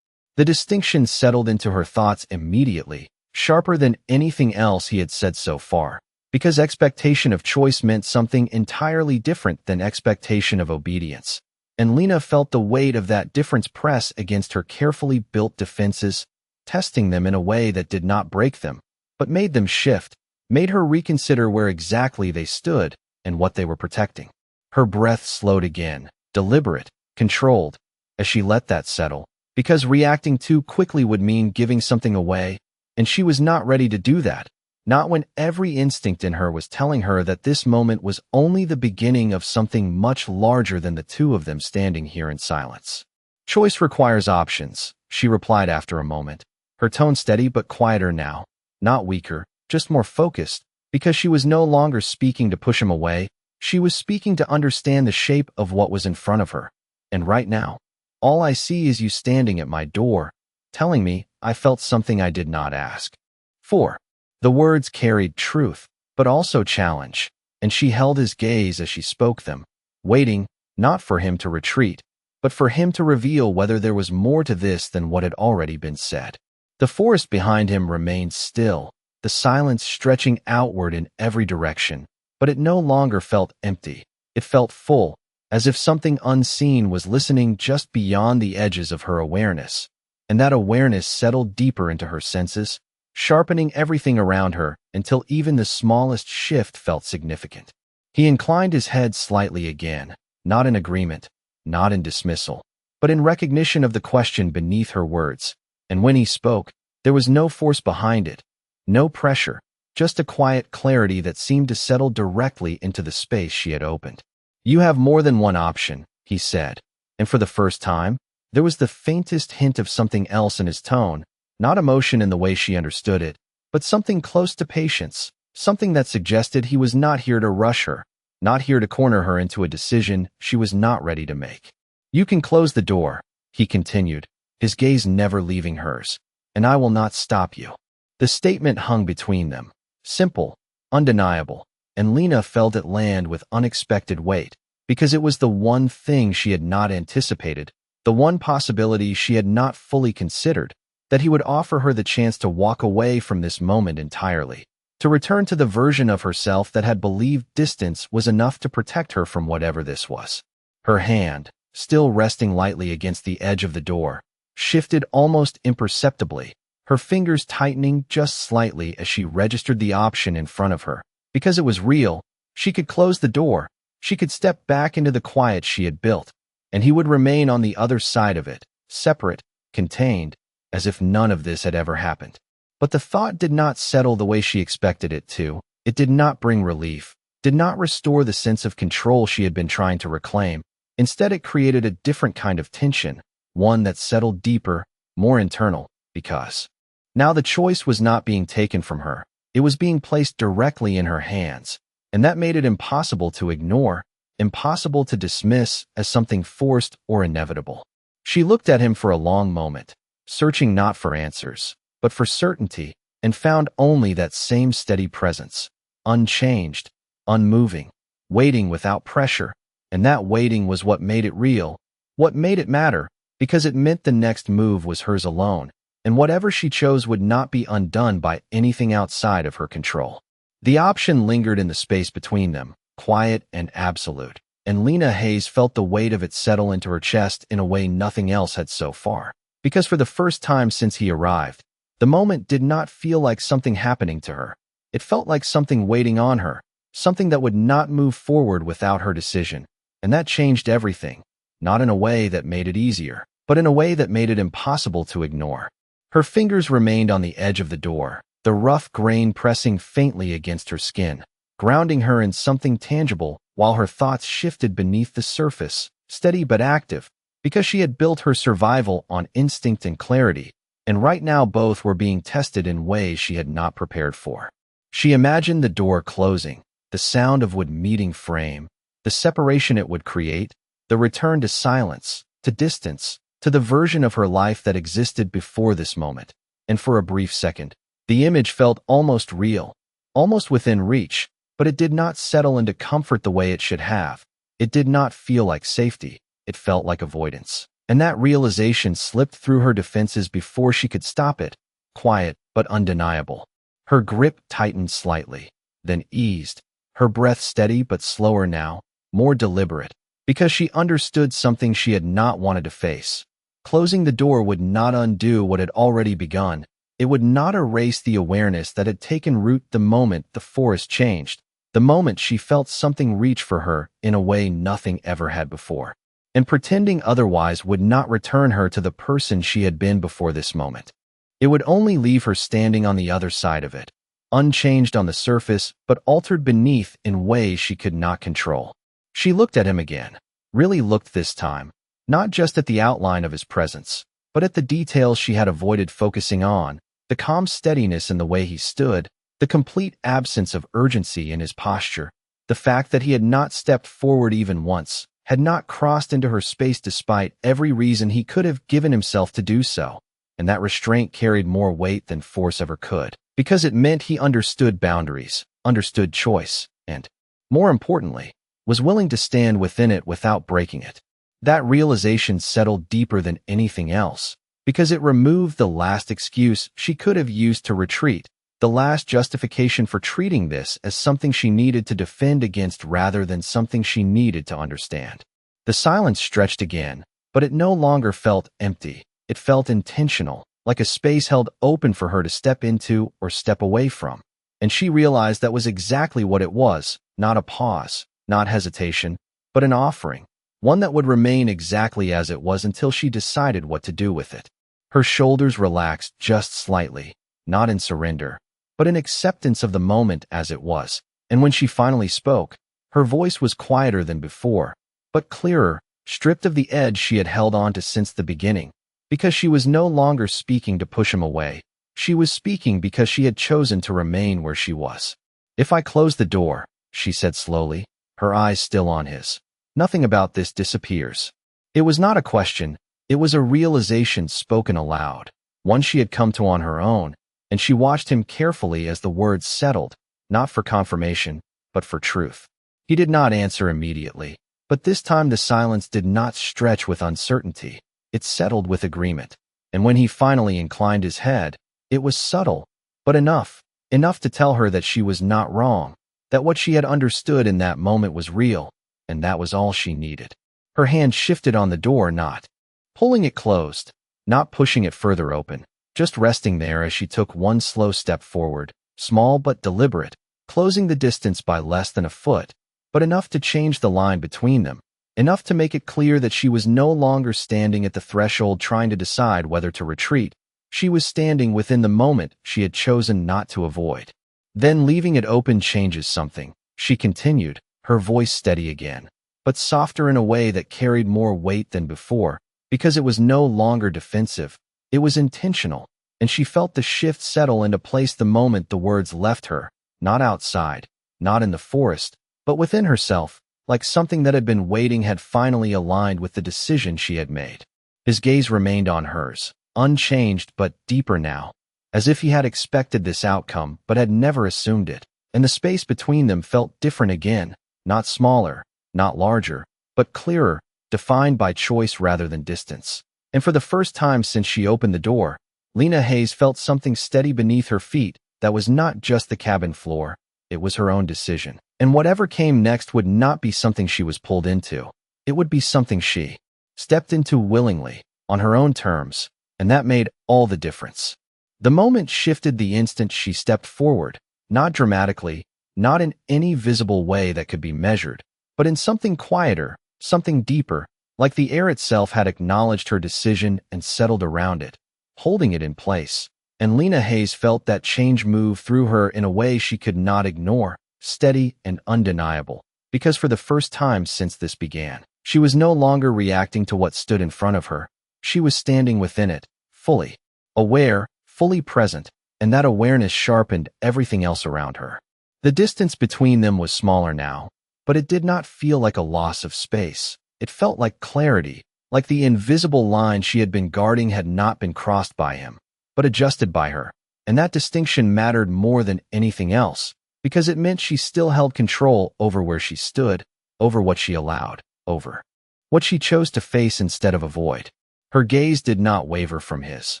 The distinction settled into her thoughts immediately, sharper than anything else he had said so far, because expectation of choice meant something entirely different than expectation of obedience. And Lena felt the weight of that difference press against her carefully built defenses, testing them in a way that did not break them, but made them shift, made her reconsider where exactly they stood and what they were protecting. Her breath slowed again, deliberate, controlled, as she let that settle, because reacting too quickly would mean giving something away, and she was not ready to do that, not when every instinct in her was telling her that this moment was only the beginning of something much larger than the two of them standing here in silence. "Choice requires options," she replied after a moment, her tone steady but quieter now, not weaker, just more focused, because she was no longer speaking to push him away, she was speaking to understand the shape of what was in front of her. "And right now, all I see is you standing at my door, telling me I felt something I did not ask for." The words carried truth, but also challenge, and she held his gaze as she spoke them, waiting, not for him to retreat, but for him to reveal whether there was more to this than what had already been said. The forest behind him remained still, the silence stretching outward in every direction, but it no longer felt empty. It felt full, as if something unseen was listening just beyond the edges of her awareness, and that awareness settled deeper into her senses, sharpening everything around her until even the smallest shift felt significant. He inclined his head slightly again, not in agreement, not in dismissal, but in recognition of the question beneath her words, and when he spoke, there was no force behind it, no pressure, just a quiet clarity that seemed to settle directly into the space she had opened. "You have more than one option," he said, and for the first time, there was the faintest hint of something else in his tone, not emotion in the way she understood it, but something close to patience, something that suggested he was not here to rush her, not here to corner her into a decision she was not ready to make. "You can close the door," he continued, his gaze never leaving hers, "and I will not stop you." The statement hung between them, simple, undeniable, and Lena felt it land with unexpected weight, because it was the one thing she had not anticipated, the one possibility she had not fully considered, that he would offer her the chance to walk away from this moment entirely, to return to the version of herself that had believed distance was enough to protect her from whatever this was. Her hand, still resting lightly against the edge of the door, shifted almost imperceptibly, her fingers tightening just slightly as she registered the option in front of her. Because it was real, she could close the door, she could step back into the quiet she had built, and he would remain on the other side of it, separate, contained, as if none of this had ever happened. But the thought did not settle the way she expected it to. It did not bring relief, did not restore the sense of control she had been trying to reclaim. Instead, it created a different kind of tension, one that settled deeper, more internal, because now the choice was not being taken from her. It was being placed directly in her hands, and that made it impossible to ignore, impossible to dismiss as something forced or inevitable. She looked at him for a long moment, searching not for answers, but for certainty, and found only that same steady presence, unchanged, unmoving, waiting without pressure, and that waiting was what made it real, what made it matter, because it meant the next move was hers alone, and whatever she chose would not be undone by anything outside of her control. The option lingered in the space between them, quiet and absolute, and Lena Hayes felt the weight of it settle into her chest in a way nothing else had so far. Because for the first time since he arrived, the moment did not feel like something happening to her. It felt like something waiting on her, something that would not move forward without her decision. And that changed everything, not in a way that made it easier, but in a way that made it impossible to ignore. Her fingers remained on the edge of the door, the rough grain pressing faintly against her skin, grounding her in something tangible, while her thoughts shifted beneath the surface, steady but active, because she had built her survival on instinct and clarity, and right now both were being tested in ways she had not prepared for. She imagined the door closing, the sound of wood meeting frame, the separation it would create, the return to silence, to distance, to the version of her life that existed before this moment. And for a brief second, the image felt almost real, almost within reach, but it did not settle into comfort the way it should have. It did not feel like safety. It felt like avoidance. And that realization slipped through her defenses before she could stop it, quiet but undeniable. Her grip tightened slightly, then eased, her breath steady but slower now, more deliberate, because she understood something she had not wanted to face. Closing the door would not undo what had already begun. It would not erase the awareness that had taken root the moment the forest changed, the moment she felt something reach for her in a way nothing ever had before. And pretending otherwise would not return her to the person she had been before this moment. It would only leave her standing on the other side of it, unchanged on the surface, but altered beneath in ways she could not control. She looked at him again, really looked this time, not just at the outline of his presence, but at the details she had avoided focusing on, the calm steadiness in the way he stood, the complete absence of urgency in his posture, the fact that he had not stepped forward even once, had not crossed into her space despite every reason he could have given himself to do so. And that restraint carried more weight than force ever could, because it meant he understood boundaries, understood choice, and, more importantly, was willing to stand within it without breaking it. That realization settled deeper than anything else, because it removed the last excuse she could have used to retreat, the last justification for treating this as something she needed to defend against rather than something she needed to understand. The silence stretched again, but it no longer felt empty. It felt intentional, like a space held open for her to step into or step away from. And she realized that was exactly what it was, not a pause, not hesitation, but an offering, one that would remain exactly as it was until she decided what to do with it. Her shoulders relaxed just slightly, not in surrender, but in acceptance of the moment as it was. And when she finally spoke, her voice was quieter than before, but clearer, stripped of the edge she had held on to since the beginning. Because she was no longer speaking to push him away. She was speaking because she had chosen to remain where she was. "If I close the door," she said slowly, her eyes still on his, "nothing about this disappears." It was not a question, it was a realization spoken aloud, one she had come to on her own, and she watched him carefully as the words settled, not for confirmation, but for truth. He did not answer immediately. But this time the silence did not stretch with uncertainty. It settled with agreement. And when he finally inclined his head, it was subtle, but enough to tell her that she was not wrong, that what she had understood in that moment was real, and that was all she needed. Her hand shifted on the door, not pulling it closed, not pushing it further open, just resting there as she took one slow step forward, small but deliberate, closing the distance by less than a foot, but enough to change the line between them, enough to make it clear that she was no longer standing at the threshold trying to decide whether to retreat. She was standing within the moment she had chosen not to avoid. Then leaving it open changes something, she continued, her voice steady again, but softer in a way that carried more weight than before, because it was no longer defensive, it was intentional, and she felt the shift settle into place the moment the words left her, not outside, not in the forest, but within herself, like something that had been waiting had finally aligned with the decision she had made. His gaze remained on hers, unchanged but deeper now, as if he had expected this outcome but had never assumed it, and the space between them felt different again, not smaller, not larger, but clearer, defined by choice rather than distance. And for the first time since she opened the door, Lena Hayes felt something steady beneath her feet that was not just the cabin floor, it was her own decision. And whatever came next would not be something she was pulled into. It would be something she stepped into willingly, on her own terms, and that made all the difference. The moment shifted the instant she stepped forward, not dramatically, not in any visible way that could be measured, but in something quieter, something deeper, like the air itself had acknowledged her decision and settled around it, holding it in place. And Lena Hayes felt that change move through her in a way she could not ignore, steady and undeniable, because for the first time since this began, she was no longer reacting to what stood in front of her. She was standing within it, fully aware, fully present, and that awareness sharpened everything else around her. The distance between them was smaller now, but it did not feel like a loss of space. It felt like clarity, like the invisible line she had been guarding had not been crossed by him, but adjusted by her. And that distinction mattered more than anything else, because it meant she still held control over where she stood, over what she allowed, over what she chose to face instead of avoid. Her gaze did not waver from his,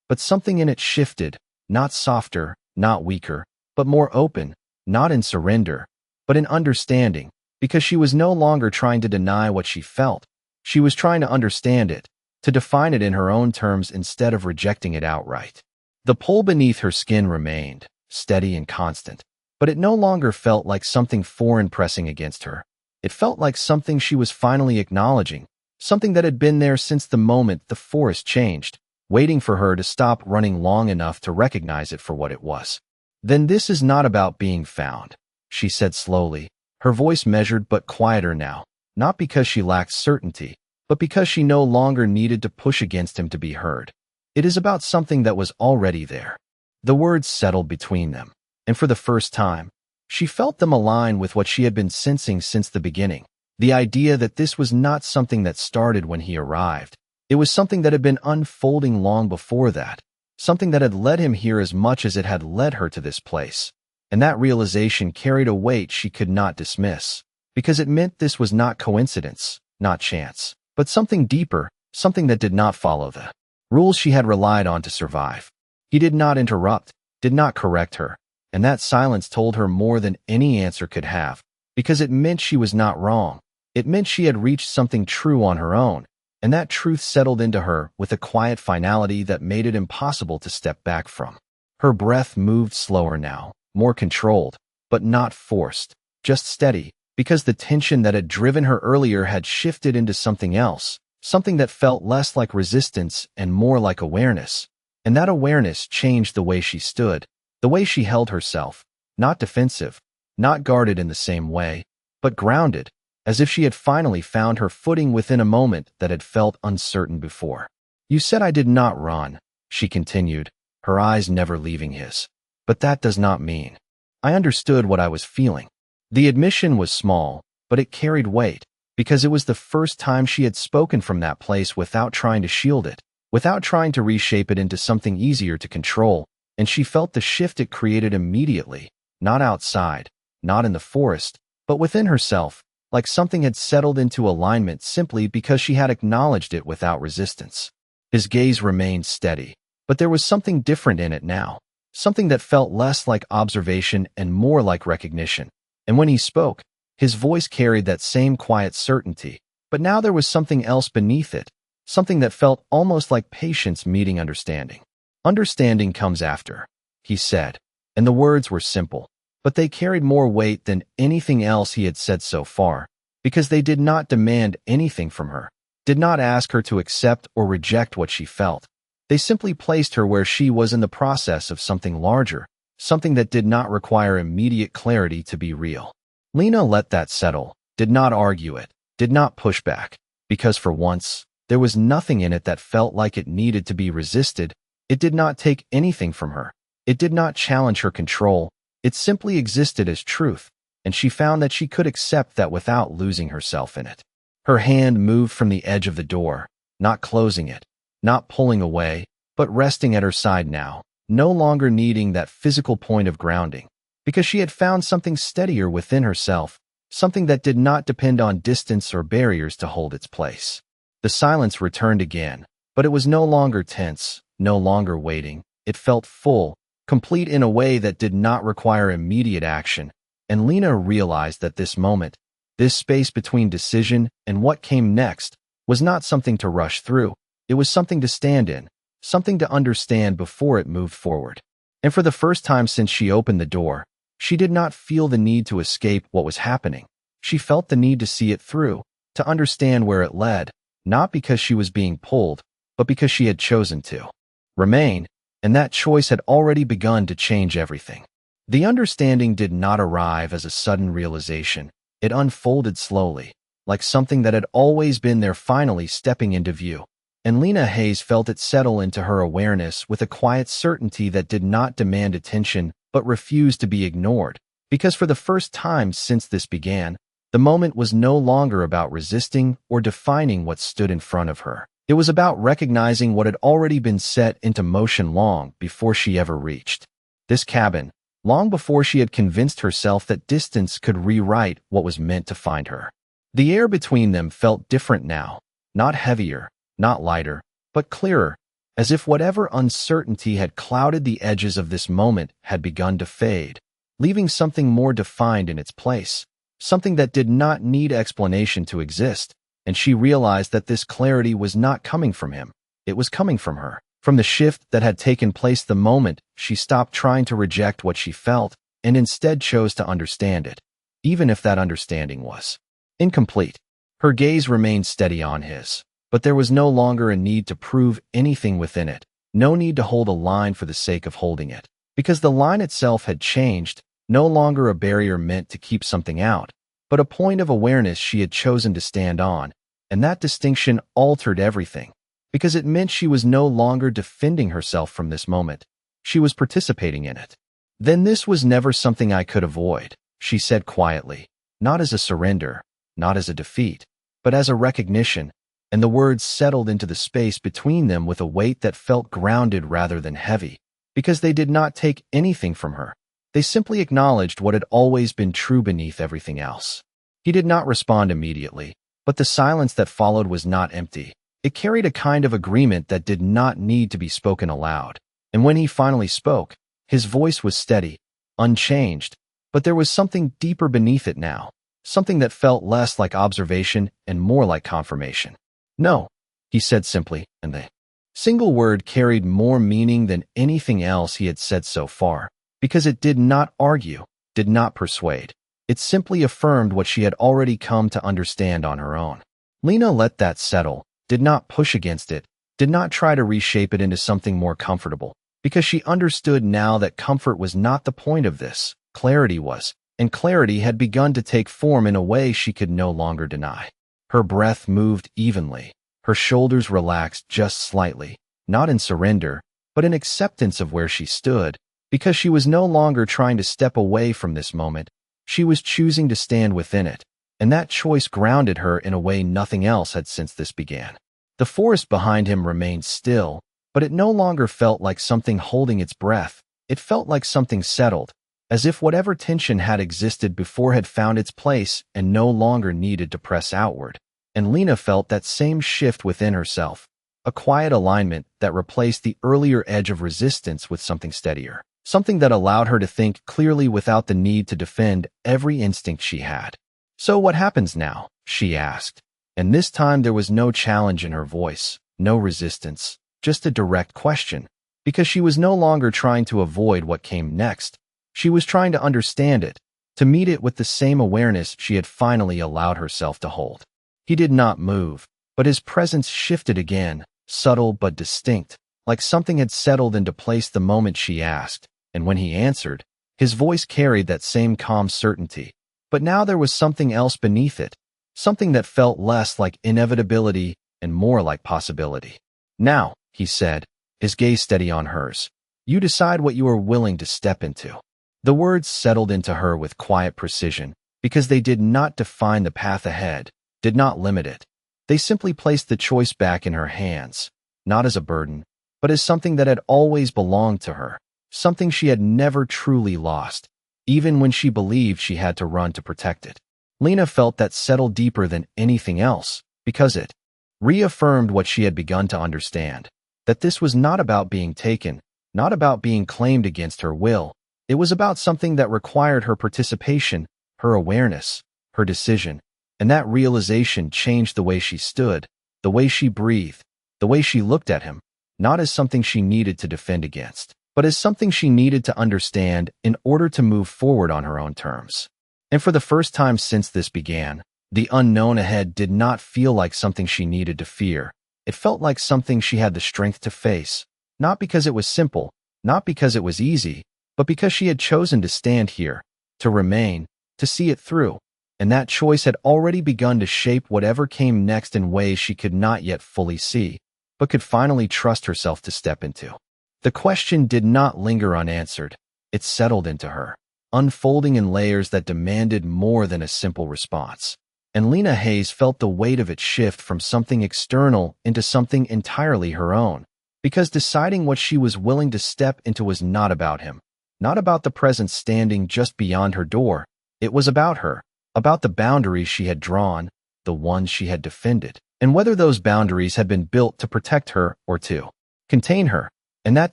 but something in it shifted, not softer, not weaker, but more open, not in surrender, but in understanding, because she was no longer trying to deny what she felt. She was trying to understand it, to define it in her own terms instead of rejecting it outright. The pull beneath her skin remained, steady and constant, but it no longer felt like something foreign pressing against her. It felt like something she was finally acknowledging, something that had been there since the moment the forest changed, waiting for her to stop running long enough to recognize it for what it was. "Then this is not about being found," she said slowly, her voice measured but quieter now, not because she lacked certainty, but because she no longer needed to push against him to be heard. "It is about something that was already there." The words settled between them, and for the first time, she felt them align with what she had been sensing since the beginning. The idea that this was not something that started when he arrived. It was something that had been unfolding long before that, something that had led him here as much as it had led her to this place. And that realization carried a weight she could not dismiss, because it meant this was not coincidence, not chance, but something deeper, something that did not follow the rules she had relied on to survive. He did not interrupt, did not correct her, and that silence told her more than any answer could have, because it meant she was not wrong. It meant she had reached something true on her own, and that truth settled into her with a quiet finality that made it impossible to step back from. Her breath moved slower now, more controlled, but not forced, just steady, because the tension that had driven her earlier had shifted into something else, something that felt less like resistance and more like awareness. And that awareness changed the way she stood, the way she held herself, not defensive, not guarded in the same way, but grounded, as if she had finally found her footing within a moment that had felt uncertain before. "You said I did not run," she continued, her eyes never leaving his. "But that does not mean." I understood what I was feeling. The admission was small, but it carried weight, because it was the first time she had spoken from that place without trying to shield it, without trying to reshape it into something easier to control, and she felt the shift it created immediately, not outside, not in the forest, but within herself, like something had settled into alignment simply because she had acknowledged it without resistance. His gaze remained steady, but there was something different in it now, something that felt less like observation and more like recognition. And when he spoke, his voice carried that same quiet certainty, but now there was something else beneath it, something that felt almost like patience meeting understanding. "Understanding comes after," he said, and the words were simple, but they carried more weight than anything else he had said so far, because they did not demand anything from her, did not ask her to accept or reject what she felt. They simply placed her where she was in the process of something larger, something that did not require immediate clarity to be real. Lena let that settle, did not argue it, did not push back, because for once, there was nothing in it that felt like it needed to be resisted. It did not take anything from her. It did not challenge her control. It simply existed as truth, and she found that she could accept that without losing herself in it. Her hand moved from the edge of the door, not closing it, not pulling away, but resting at her side now, no longer needing that physical point of grounding, because she had found something steadier within herself, something that did not depend on distance or barriers to hold its place. The silence returned again, but it was no longer tense, no longer waiting. It felt full, complete in a way that did not require immediate action, and Lena realized that this moment, this space between decision and what came next, was not something to rush through. It was something to stand in, something to understand before it moved forward. And for the first time since she opened the door, she did not feel the need to escape what was happening. She felt the need to see it through, to understand where it led, not because she was being pulled, but because she had chosen to remain, and that choice had already begun to change everything. The understanding did not arrive as a sudden realization. It unfolded slowly, like something that had always been there finally stepping into view. And Lena Hayes felt it settle into her awareness with a quiet certainty that did not demand attention but refused to be ignored, because for the first time since this began, the moment was no longer about resisting or defining what stood in front of her. It was about recognizing what had already been set into motion long before she ever reached this cabin, long before she had convinced herself that distance could rewrite what was meant to find her. The air between them felt different now, not heavier, not lighter, but clearer, as if whatever uncertainty had clouded the edges of this moment had begun to fade, leaving something more defined in its place, something that did not need explanation to exist. And she realized that this clarity was not coming from him. It was coming from her, from the shift that had taken place the moment she stopped trying to reject what she felt and instead chose to understand it, even if that understanding was incomplete. Her gaze remained steady on his, but there was no longer a need to prove anything within it, no need to hold a line for the sake of holding it, because the line itself had changed, no longer a barrier meant to keep something out, but a point of awareness she had chosen to stand on. And that distinction altered everything, because it meant she was no longer defending herself from this moment. She was participating in it. "Then this was never something I could avoid," she said quietly, not as a surrender, not as a defeat, but as a recognition, and the words settled into the space between them with a weight that felt grounded rather than heavy, because they did not take anything from her. They simply acknowledged what had always been true beneath everything else. He did not respond immediately, but the silence that followed was not empty. It carried a kind of agreement that did not need to be spoken aloud. And when he finally spoke, his voice was steady, unchanged, but there was something deeper beneath it now, something that felt less like observation and more like confirmation. "No," he said simply, and the single word carried more meaning than anything else he had said so far, because it did not argue, did not persuade. It simply affirmed what she had already come to understand on her own. Lena let that settle, did not push against it, did not try to reshape it into something more comfortable, because she understood now that comfort was not the point of this. Clarity was, and clarity had begun to take form in a way she could no longer deny. Her breath moved evenly, her shoulders relaxed just slightly, not in surrender, but in acceptance of where she stood, because she was no longer trying to step away from this moment. She was choosing to stand within it, and that choice grounded her in a way nothing else had since this began. The forest behind him remained still, but it no longer felt like something holding its breath. It felt like something settled, as if whatever tension had existed before had found its place and no longer needed to press outward. And Lena felt that same shift within herself, a quiet alignment that replaced the earlier edge of resistance with something steadier, something that allowed her to think clearly without the need to defend every instinct she had. "So what happens now?" she asked. And this time there was no challenge in her voice, no resistance, just a direct question, because she was no longer trying to avoid what came next. She was trying to understand it, to meet it with the same awareness she had finally allowed herself to hold. He did not move, but his presence shifted again, subtle but distinct, like something had settled into place the moment she asked, and when he answered, his voice carried that same calm certainty. But now there was something else beneath it, something that felt less like inevitability and more like possibility. "Now," he said, his gaze steady on hers, "you decide what you are willing to step into." The words settled into her with quiet precision, because they did not define the path ahead, did not limit it. They simply placed the choice back in her hands, not as a burden, but as something that had always belonged to her, something she had never truly lost, even when she believed she had to run to protect it. Lena felt that settle deeper than anything else, because it reaffirmed what she had begun to understand, that this was not about being taken, not about being claimed against her will. It was about something that required her participation, her awareness, her decision. And that realization changed the way she stood, the way she breathed, the way she looked at him, not as something she needed to defend against, but as something she needed to understand in order to move forward on her own terms. And for the first time since this began, the unknown ahead did not feel like something she needed to fear. It felt like something she had the strength to face, not because it was simple, not because it was easy, but because she had chosen to stand here, to remain, to see it through. And that choice had already begun to shape whatever came next in ways she could not yet fully see, but could finally trust herself to step into. The question did not linger unanswered. It settled into her, unfolding in layers that demanded more than a simple response. And Lena Hayes felt the weight of it shift from something external into something entirely her own, because deciding what she was willing to step into was not about him, not about the presence standing just beyond her door. It was about her. About the boundaries she had drawn, the ones she had defended, and whether those boundaries had been built to protect her or to contain her. And that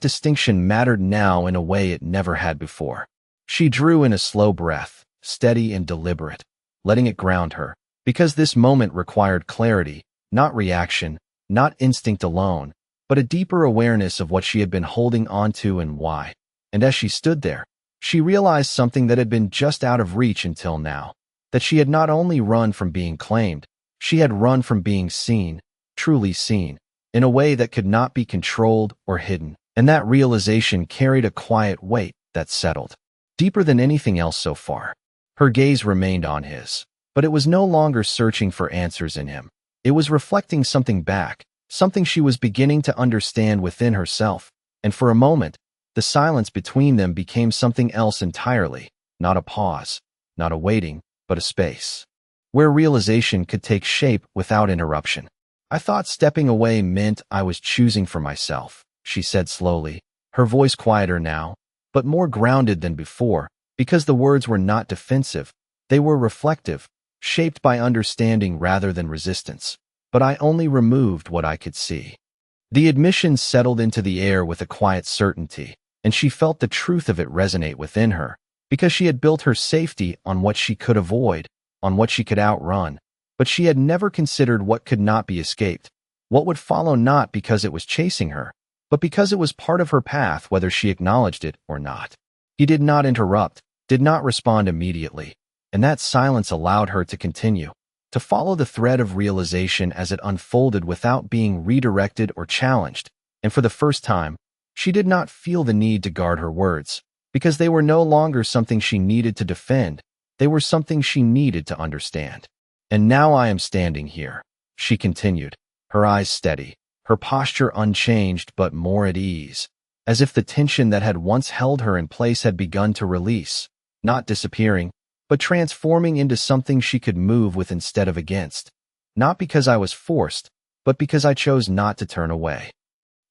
distinction mattered now in a way it never had before. She drew in a slow breath, steady and deliberate, letting it ground her, because this moment required clarity, not reaction, not instinct alone, but a deeper awareness of what she had been holding onto and why. And as she stood there, she realized something that had been just out of reach until now. That she had not only run from being claimed, she had run from being seen, truly seen, in a way that could not be controlled or hidden. And that realization carried a quiet weight that settled, deeper than anything else so far. Her gaze remained on his, but it was no longer searching for answers in him. It was reflecting something back, something she was beginning to understand within herself. And for a moment, the silence between them became something else entirely, not a pause, not a waiting, but a space where realization could take shape without interruption. "I thought stepping away meant I was choosing for myself," she said slowly, her voice quieter now, but more grounded than before, because the words were not defensive, they were reflective, shaped by understanding rather than resistance. "But I only removed what I could see." The admission settled into the air with a quiet certainty, and she felt the truth of it resonate within her, because she had built her safety on what she could avoid, on what she could outrun, but she had never considered what could not be escaped, what would follow, not because it was chasing her, but because it was part of her path whether she acknowledged it or not. He did not interrupt, did not respond immediately, and that silence allowed her to continue, to follow the thread of realization as it unfolded without being redirected or challenged. And for the first time, she did not feel the need to guard her words, because they were no longer something she needed to defend, they were something she needed to understand. "And now I am standing here," she continued, her eyes steady, her posture unchanged but more at ease, as if the tension that had once held her in place had begun to release, not disappearing, but transforming into something she could move with instead of against. "Not because I was forced, but because I chose not to turn away."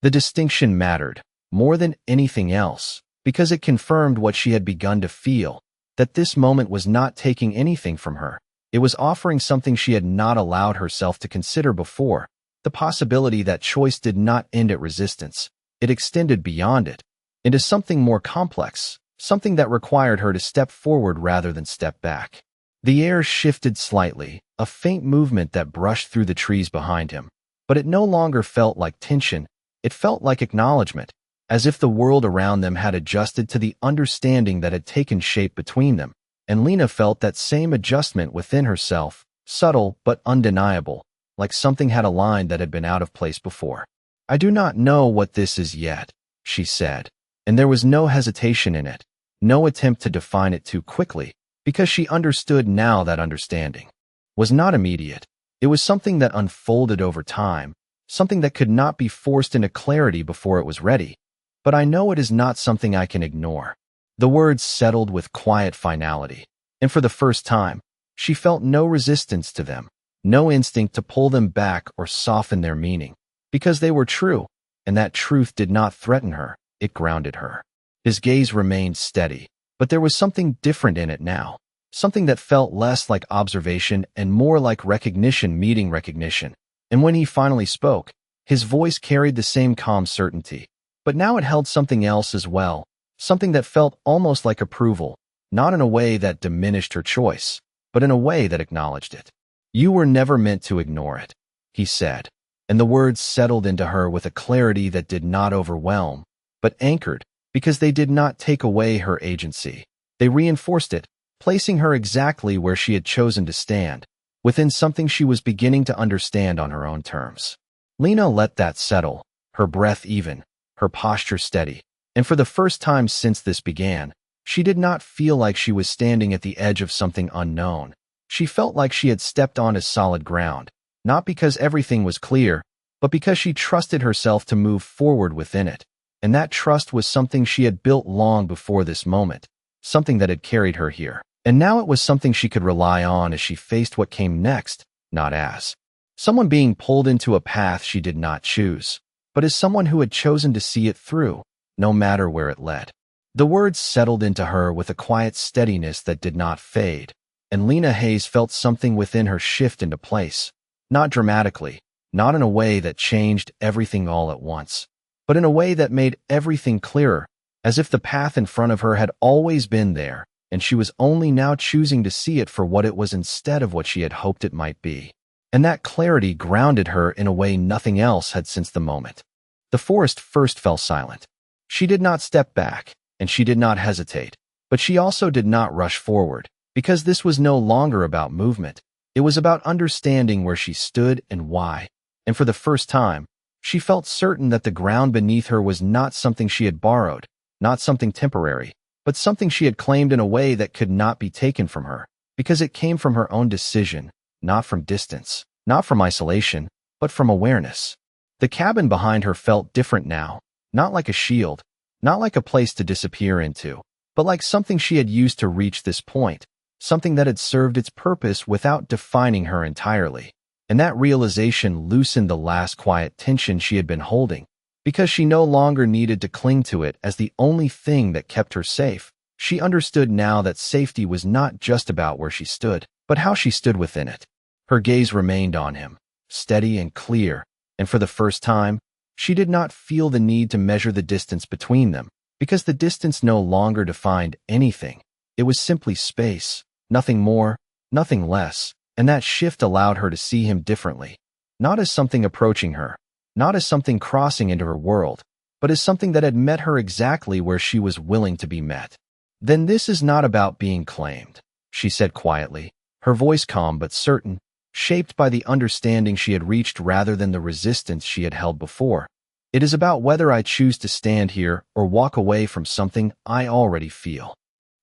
The distinction mattered, more than anything else, because it confirmed what she had begun to feel, that this moment was not taking anything from her. It was offering something she had not allowed herself to consider before, the possibility that choice did not end at resistance. It extended beyond it, into something more complex, something that required her to step forward rather than step back. The air shifted slightly, a faint movement that brushed through the trees behind him. But it no longer felt like tension, it felt like acknowledgement, as if the world around them had adjusted to the understanding that had taken shape between them. And Lena felt that same adjustment within herself, subtle but undeniable, like something had aligned that had been out of place before. "I do not know what this is yet," she said, and there was no hesitation in it, no attempt to define it too quickly, because she understood now that understanding was not immediate. It was something that unfolded over time, something that could not be forced into clarity before it was ready. "But I know it is not something I can ignore." The words settled with quiet finality, and for the first time, she felt no resistance to them, no instinct to pull them back or soften their meaning, because they were true, and that truth did not threaten her, it grounded her. His gaze remained steady, but there was something different in it now, something that felt less like observation and more like recognition meeting recognition. And when he finally spoke, his voice carried the same calm certainty, but now it held something else as well, something that felt almost like approval, not in a way that diminished her choice, but in a way that acknowledged it. "You were never meant to ignore it," he said, and the words settled into her with a clarity that did not overwhelm, but anchored, because they did not take away her agency. They reinforced it, placing her exactly where she had chosen to stand, within something she was beginning to understand on her own terms. Lena let that settle, her breath even, her posture steady, and for the first time since this began, she did not feel like she was standing at the edge of something unknown. She felt like she had stepped onto solid ground, not because everything was clear, but because she trusted herself to move forward within it. And that trust was something she had built long before this moment, something that had carried her here. And now it was something she could rely on as she faced what came next, not as someone being pulled into a path she did not choose, but as someone who had chosen to see it through, no matter where it led. The words settled into her with a quiet steadiness that did not fade, and Lena Hayes felt something within her shift into place, not dramatically, not in a way that changed everything all at once, but in a way that made everything clearer, as if the path in front of her had always been there, and she was only now choosing to see it for what it was instead of what she had hoped it might be. And that clarity grounded her in a way nothing else had since the moment. The forest first fell silent. She did not step back, and she did not hesitate, but she also did not rush forward, because this was no longer about movement. It was about understanding where she stood and why. And for the first time, she felt certain that the ground beneath her was not something she had borrowed, not something temporary, but something she had claimed in a way that could not be taken from her, because it came from her own decision, not from distance, not from isolation, but from awareness. The cabin behind her felt different now, not like a shield, not like a place to disappear into, but like something she had used to reach this point, something that had served its purpose without defining her entirely. And that realization loosened the last quiet tension she had been holding, because she no longer needed to cling to it as the only thing that kept her safe. She understood now that safety was not just about where she stood, but how she stood within it. Her gaze remained on him, steady and clear, and for the first time, she did not feel the need to measure the distance between them, because the distance no longer defined anything. It was simply space, nothing more, nothing less, and that shift allowed her to see him differently, not as something approaching her, not as something crossing into her world, but as something that had met her exactly where she was willing to be met. "Then this is not about being claimed," she said quietly, her voice calm but certain, shaped by the understanding she had reached rather than the resistance she had held before. "It is about whether I choose to stand here or walk away from something I already feel."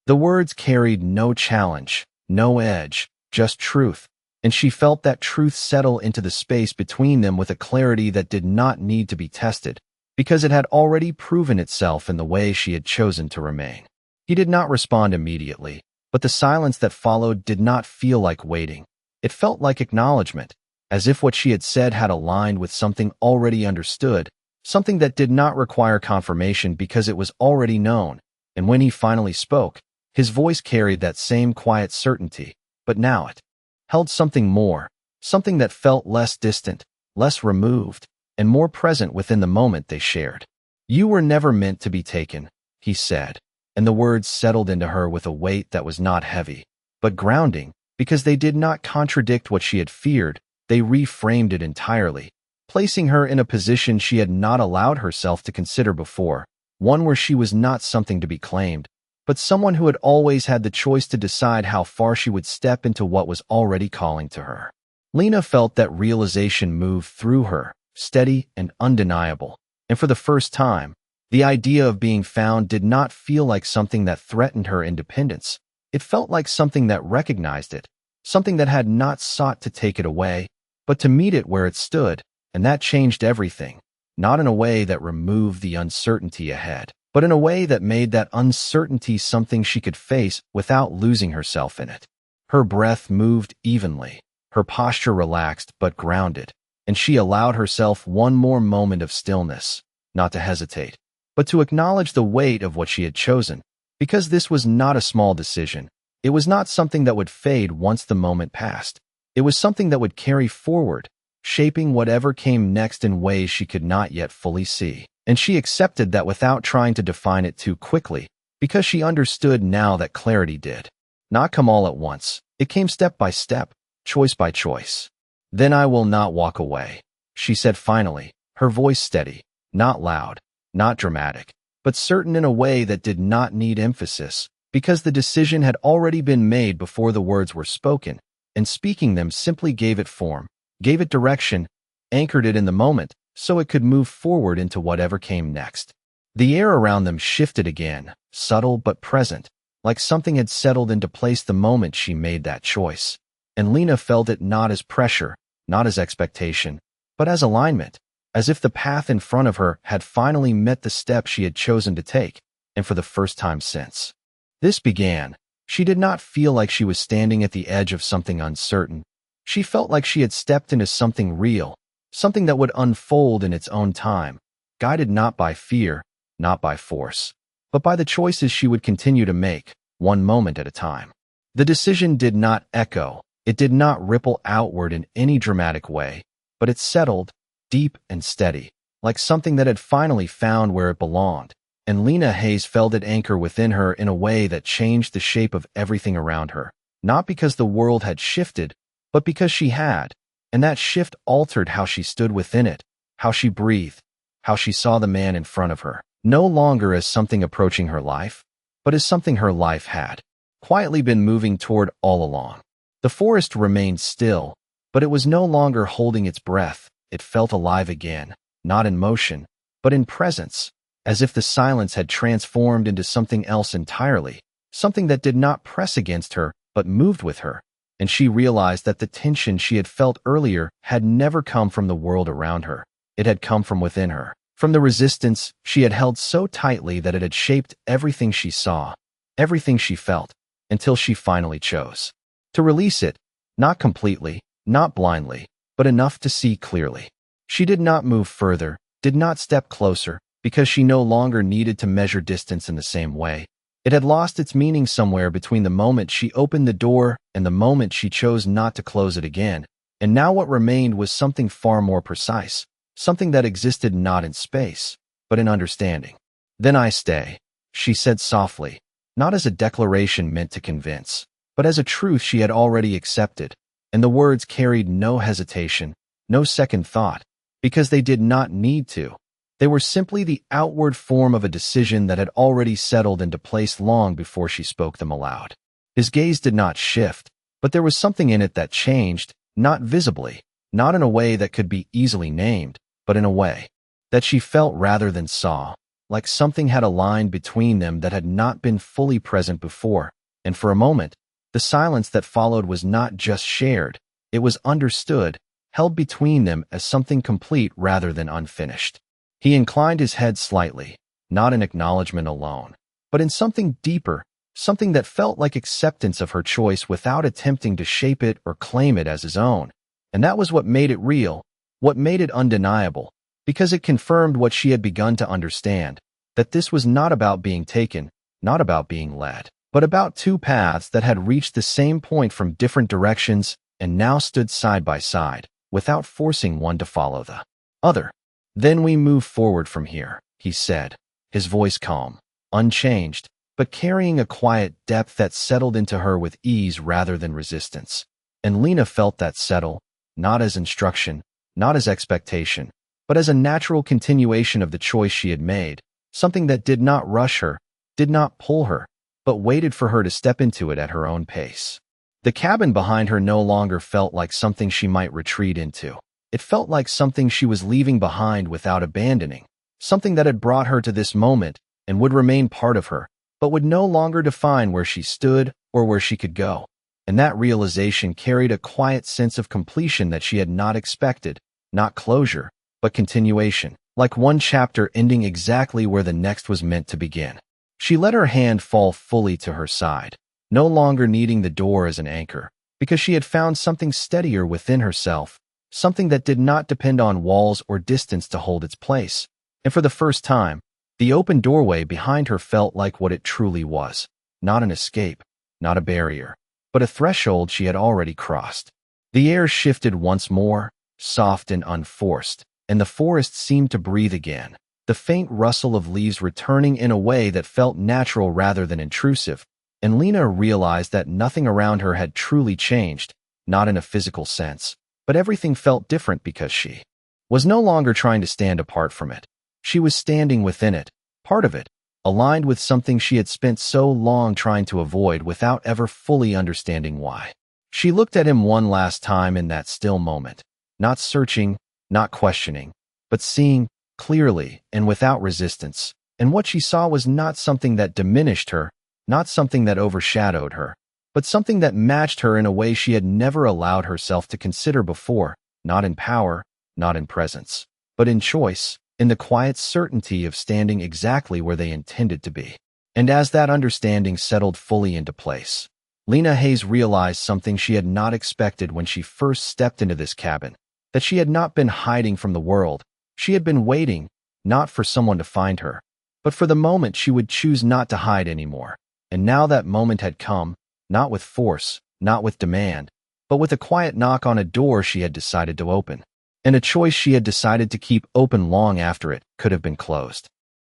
The words carried no challenge, no edge, just truth, and she felt that truth settle into the space between them with a clarity that did not need to be tested, because it had already proven itself in the way she had chosen to remain. He did not respond immediately, but the silence that followed did not feel like waiting. It felt like acknowledgement, as if what she had said had aligned with something already understood, something that did not require confirmation because it was already known, And when he finally spoke, his voice carried that same quiet certainty, but now it held something more, something that felt less distant, less removed, and more present within the moment they shared. "You were never meant to be taken," he said, and the words settled into her with a weight that was not heavy, but grounding, because they did not contradict what she had feared. They reframed it entirely, placing her in a position she had not allowed herself to consider before, one where she was not something to be claimed, but someone who had always had the choice to decide how far she would step into what was already calling to her. Lena felt that realization move through her, steady and undeniable, and for the first time, the idea of being found did not feel like something that threatened her independence. It felt like something that recognized it, something that had not sought to take it away, but to meet it where it stood, and that changed everything, not in a way that removed the uncertainty ahead, but in a way that made that uncertainty something she could face without losing herself in it. Her breath moved evenly, her posture relaxed but grounded, and she allowed herself one more moment of stillness, not to hesitate, but to acknowledge the weight of what she had chosen, because this was not a small decision. It was not something that would fade once the moment passed. It was something that would carry forward, shaping whatever came next in ways she could not yet fully see. And she accepted that without trying to define it too quickly, because she understood now that clarity did not come all at once. It came step by step, choice by choice. "Then I will not walk away," she said finally, her voice steady, not loud, not dramatic, but certain in a way that did not need emphasis, because the decision had already been made before the words were spoken, and speaking them simply gave it form, gave it direction, anchored it in the moment, so it could move forward into whatever came next. The air around them shifted again, subtle but present, like something had settled into place the moment she made that choice. And Lena felt it not as pressure, not as expectation, but as alignment, as if the path in front of her had finally met the step she had chosen to take, and for the first time since this began, she did not feel like she was standing at the edge of something uncertain. She felt like she had stepped into something real, something that would unfold in its own time, guided not by fear, not by force, but by the choices she would continue to make, one moment at a time. The decision did not echo, it did not ripple outward in any dramatic way, but it settled, deep and steady, like something that had finally found where it belonged, and Lena Hayes felt it anchor within her in a way that changed the shape of everything around her, not because the world had shifted, but because she had. And that shift altered how she stood within it, how she breathed, how she saw the man in front of her, no longer as something approaching her life, but as something her life had quietly been moving toward all along. The forest remained still, but it was no longer holding its breath. It felt alive again, not in motion, but in presence, as if the silence had transformed into something else entirely, something that did not press against her, but moved with her. And she realized that the tension she had felt earlier had never come from the world around her. It had come from within her, from the resistance she had held so tightly that it had shaped everything she saw, everything she felt, until she finally chose to release it, not completely, not blindly, but enough to see clearly. She did not move further, did not step closer, because she no longer needed to measure distance in the same way. It had lost its meaning somewhere between the moment she opened the door and the moment she chose not to close it again, and now what remained was something far more precise, something that existed not in space, but in understanding. "Then I stay," she said softly, not as a declaration meant to convince, but as a truth she had already accepted, and the words carried no hesitation, no second thought, because they did not need to. They were simply the outward form of a decision that had already settled into place long before she spoke them aloud. His gaze did not shift, but there was something in it that changed, not visibly, not in a way that could be easily named, but in a way that she felt rather than saw, like something had aligned between them that had not been fully present before. And for a moment, the silence that followed was not just shared, it was understood, held between them as something complete rather than unfinished. He inclined his head slightly, not in acknowledgement alone, but in something deeper, something that felt like acceptance of her choice without attempting to shape it or claim it as his own. And that was what made it real, what made it undeniable, because it confirmed what she had begun to understand, that this was not about being taken, not about being led, but about two paths that had reached the same point from different directions and now stood side by side, without forcing one to follow the other. Then we move forward from here, he said, his voice calm, unchanged, but carrying a quiet depth that settled into her with ease rather than resistance. And Lena felt that settle, not as instruction, not as expectation, but as a natural continuation of the choice she had made, something that did not rush her, did not pull her, but waited for her to step into it at her own pace. The cabin behind her no longer felt like something she might retreat into. It felt like something she was leaving behind without abandoning, something that had brought her to this moment and would remain part of her, but would no longer define where she stood or where she could go. And that realization carried a quiet sense of completion that she had not expected, not closure, but continuation, like one chapter ending exactly where the next was meant to begin. She let her hand fall fully to her side, no longer needing the door as an anchor, because she had found something steadier within herself, something that did not depend on walls or distance to hold its place. And for the first time, the open doorway behind her felt like what it truly was, not an escape, not a barrier, but a threshold she had already crossed. The air shifted once more, soft and unforced, and the forest seemed to breathe again, the faint rustle of leaves returning in a way that felt natural rather than intrusive, and Lena realized that nothing around her had truly changed, not in a physical sense, but everything felt different because she was no longer trying to stand apart from it. She was standing within it, part of it, aligned with something she had spent so long trying to avoid without ever fully understanding why. She looked at him one last time in that still moment, not searching, not questioning, but seeing clearly and without resistance. And what she saw was not something that diminished her, not something that overshadowed her, but something that matched her in a way she had never allowed herself to consider before, not in power, not in presence, but in choice, in the quiet certainty of standing exactly where they intended to be. And as that understanding settled fully into place, Lena Hayes realized something she had not expected when she first stepped into this cabin, that she had not been hiding from the world. She had been waiting, not for someone to find her, but for the moment she would choose not to hide anymore. And now that moment had come, not with force, not with demand, but with a quiet knock on a door she had decided to open, and a choice she had decided to keep open long after it could have been closed.